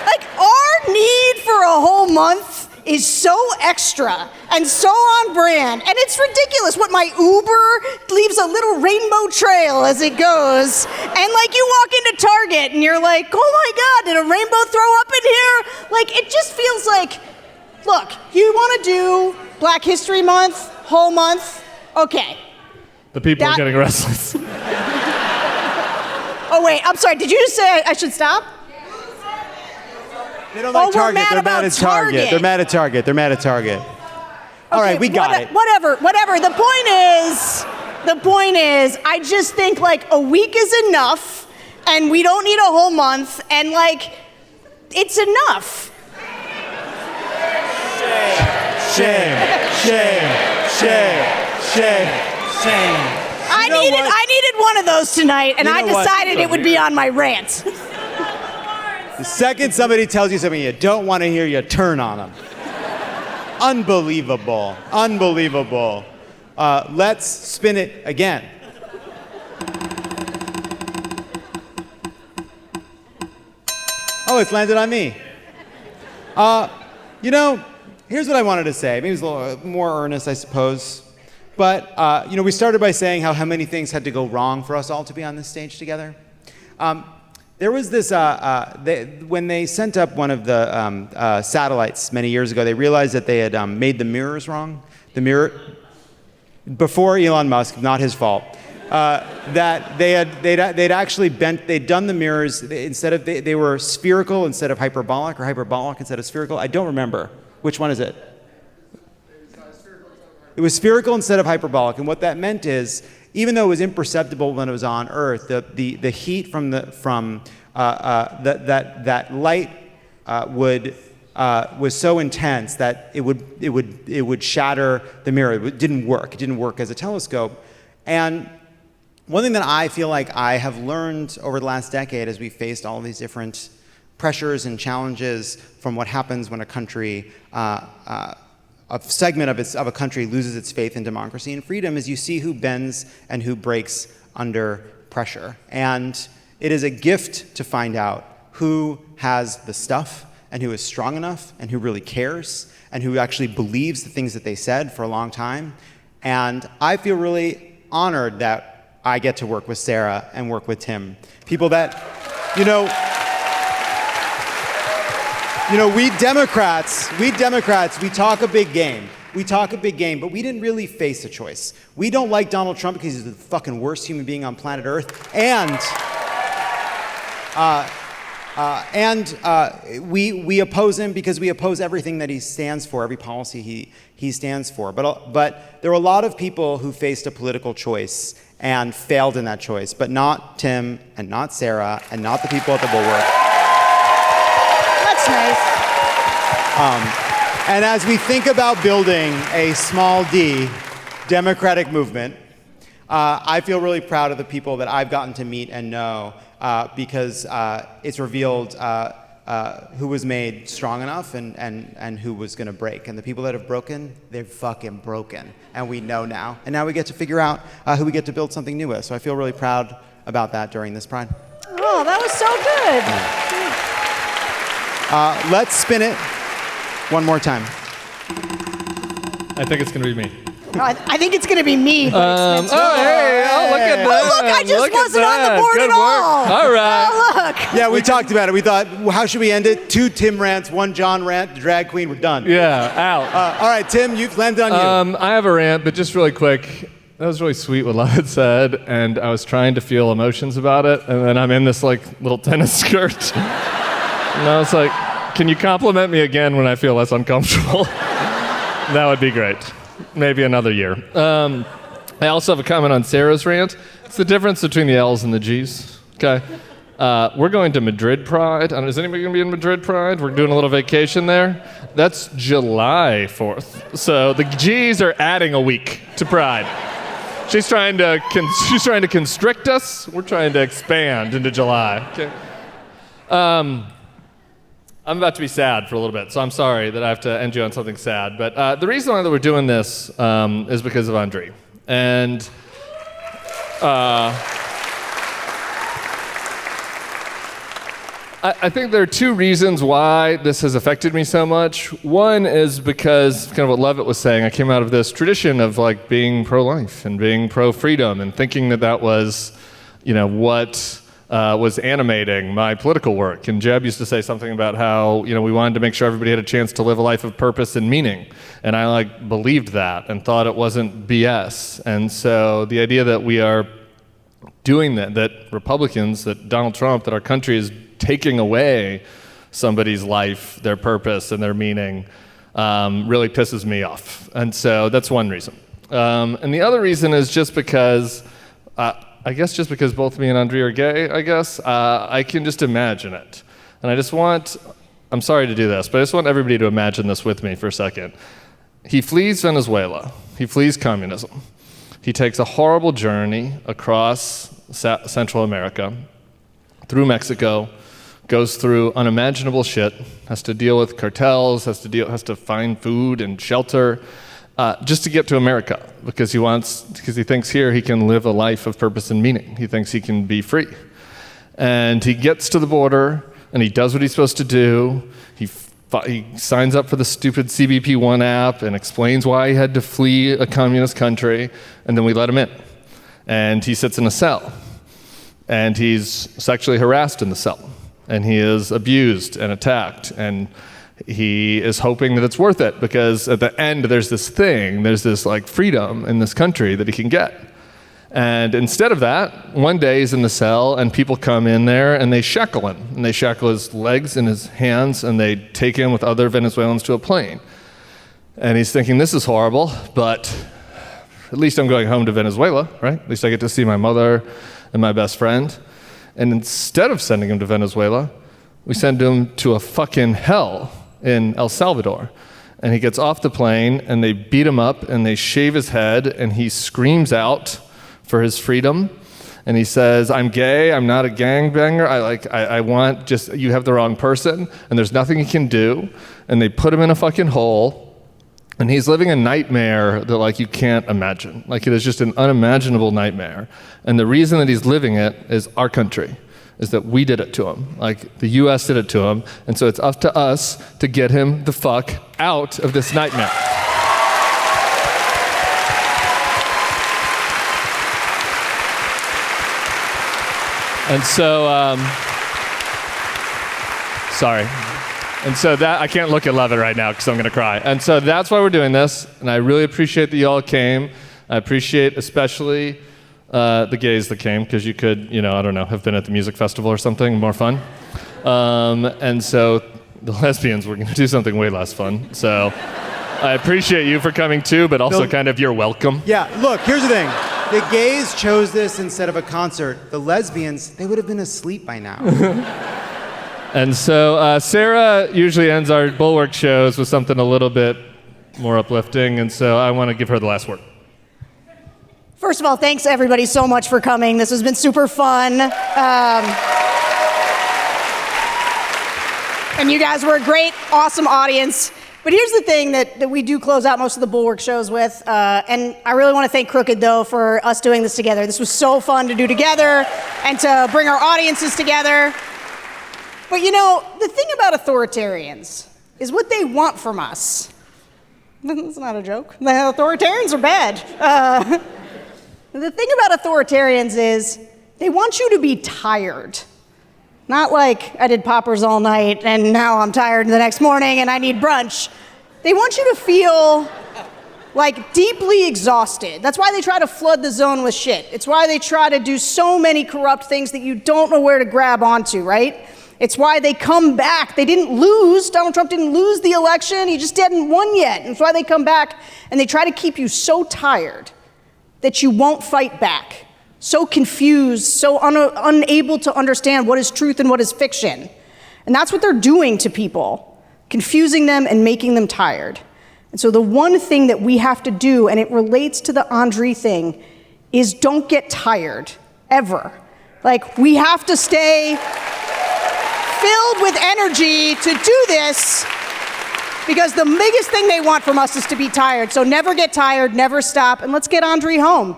like, our need for a whole month is so extra and so on brand, and it's ridiculous. What, my Uber leaves a little rainbow trail as it goes, and like you walk into Target and you're like, oh my God, did a rainbow throw up in here? Like, it just feels like, look, you want to do Black History Month, whole month, okay. The people are getting restless. Oh wait, I'm sorry, did you just say I should stop? They don't like Target. They're mad at Target. They're mad at Target. They're mad at Target. All right, we got it. Whatever. The point is, I just think like a week is enough, and we don't need a whole month, and like, it's enough. Shame. I needed one of those tonight, and I decided it would be on my rant. The second somebody tells you something you don't want to hear, you turn on them. Unbelievable. Let's spin it again. Oh, it's landed on me. Here's what I wanted to say. Maybe it's a little more earnest, I suppose. But, we started by saying how many things had to go wrong for us all to be on this stage together. There was this, when they sent up one of the satellites many years ago, they realized that they had made the mirrors wrong. The mirror, before Elon Musk, not his fault, that they'd actually they'd done the mirrors, they were spherical instead of hyperbolic, or hyperbolic instead of spherical. I don't remember. Which one is it? It was spherical instead of hyperbolic, and what that meant is, even though it was imperceptible when it was on Earth, the heat from that light was so intense that it would shatter the mirror. It didn't work. It didn't work as a telescope. And one thing that I feel like I have learned over the last decade as we faced all of these different pressures and challenges from what happens when a country, a segment of a country loses its faith in democracy and freedom, is you see who bends and who breaks under pressure. And it is a gift to find out who has the stuff and who is strong enough and who really cares and who actually believes the things that they said for a long time. And I feel really honored that I get to work with Sarah and work with Tim. People that, we Democrats, we talk a big game. But we didn't really face a choice. We don't like Donald Trump because he's the fucking worst human being on planet Earth. We oppose him because we oppose everything that he stands for, every policy he stands for. But there were a lot of people who faced a political choice and failed in that choice, but not Tim and not Sarah and not the people at the Bulwark. That's nice. And as we think about building a small d democratic movement, I feel really proud of the people that I've gotten to meet and know because it's revealed who was made strong enough and who was going to break. And the people that have broken, they've fucking broken. And we know now. And now we get to figure out who we get to build something new with. So I feel really proud about that during this Pride. Oh, that was so good. Let's spin it one more time. I think it's going to be me. I think it's going to be me. Look at that. Oh, look, I just wasn't on the board Good at work. all. All right. Oh, look. Yeah, we talked about it. We thought, how should we end it? 2 Tim rants, 1 John rant, the drag queen, we're done. Yeah, out. All right, Tim, you've landed on you. I have a rant, but just really quick. That was really sweet what Lovett said, and I was trying to feel emotions about it, and then I'm in this little tennis skirt. And I was like, can you compliment me again when I feel less uncomfortable? That would be great. Maybe another year. I also have a comment on Sarah's rant. It's the difference between the L's and the G's. Okay. We're going to Madrid Pride. Is anybody going to be in Madrid Pride? We're doing a little vacation there. That's July 4th. So the G's are adding a week to Pride. She's trying to constrict us. We're trying to expand into July. Okay. I'm about to be sad for a little bit, so I'm sorry that I have to end you on something sad. But the reason why that we're doing this is because of Andry. And I think there are two reasons why this has affected me so much. One is because, kind of what Lovett was saying, I came out of this tradition of like being pro-life and being pro-freedom and thinking that that was, what was animating my political work. And Jeb used to say something about how, we wanted to make sure everybody had a chance to live a life of purpose and meaning. And I believed that and thought it wasn't BS. And so the idea that we are doing that Republicans, that Donald Trump, that our country is taking away somebody's life, their purpose, and their meaning really pisses me off. And so that's one reason. And the other reason is just because, just because both me and Andry are gay, I can just imagine it. And I'm sorry to do this, but I just want everybody to imagine this with me for a second. He flees Venezuela. He flees communism. He takes a horrible journey across Central America, through Mexico, goes through unimaginable shit, has to deal with cartels, has to find food and shelter, just to get to America, because he thinks here he can live a life of purpose and meaning. He thinks he can be free. And he gets to the border, and he does what he's supposed to do. He signs up for the stupid CBP1 app and explains why he had to flee a communist country, and then we let him in. And he sits in a cell, and he's sexually harassed in the cell. And he is abused and attacked, and he is hoping that it's worth it, because at the end there's this freedom in this country that he can get. And instead of that, one day he's in the cell and people come in there and they shackle him, and they shackle his legs and his hands, and they take him with other Venezuelans to a plane. And he's thinking, this is horrible, but at least I'm going home to Venezuela, right? At least I get to see my mother and my best friend. And instead of sending him to Venezuela, we send him to a fucking hell in El Salvador. And he gets off the plane, and they beat him up, and they shave his head, and he screams out for his freedom. And he says, I'm gay, I'm not a gangbanger, I want you have the wrong person, and there's nothing he can do. And they put him in a fucking hole, and he's living a nightmare that you can't imagine. It is just an unimaginable nightmare. And the reason that he's living it is our country, is that we did it to him. The US did it to him. And so it's up to us to get him the fuck out of this nightmare. And so, sorry. And so I can't look at Lovett right now because I'm going to cry. And so that's why we're doing this. And I really appreciate that you all came. I appreciate especially the gays that came, because you could, have been at the music festival or something, more fun. And so the lesbians were going to do something way less fun. So I appreciate you for coming too, but also you're welcome. Yeah, look, here's the thing. The gays chose this instead of a concert. The lesbians, they would have been asleep by now. And so Sarah usually ends our Bulwark shows with something a little bit more uplifting, and so I want to give her the last word. First of all, thanks everybody so much for coming. This has been super fun. And you guys were a great, awesome audience. But here's the thing that we do close out most of the Bulwark shows with, and I really want to thank Crooked, though, for us doing this together. This was so fun to do together and to bring our audiences together. But the thing about authoritarians is what they want from us. That's not a joke. The authoritarians are bad. The thing about authoritarians is they want you to be tired. Not like I did poppers all night and now I'm tired the next morning and I need brunch. They want you to feel deeply exhausted. That's why they try to flood the zone with shit. It's why they try to do so many corrupt things that you don't know where to grab onto, right? It's why they come back. They didn't lose. Donald Trump didn't lose the election. He just hadn't won yet. And it's why they come back and they try to keep you so tired that you won't fight back. So confused, so unable to understand what is truth and what is fiction. And that's what they're doing to people, confusing them and making them tired. And so the one thing that we have to do, and it relates to the Andry thing, is don't get tired, ever. We have to stay filled with energy to do this, because the biggest thing they want from us is to be tired. So never get tired, never stop, and let's get Andry home.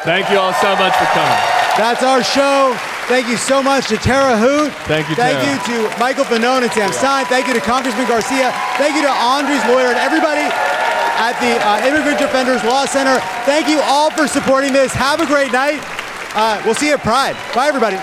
Thank you all so much for coming. That's our show. Thank you so much to Tara Hoot. Thank you, Thank Tara. you to Michael Fanone and Sam Stein. Thank you to Congressman Garcia. Thank you to Andry's lawyer and everybody at the Immigrant Defenders Law Center. Thank you all for supporting this. Have a great night. We'll see you at Pride. Bye, everybody.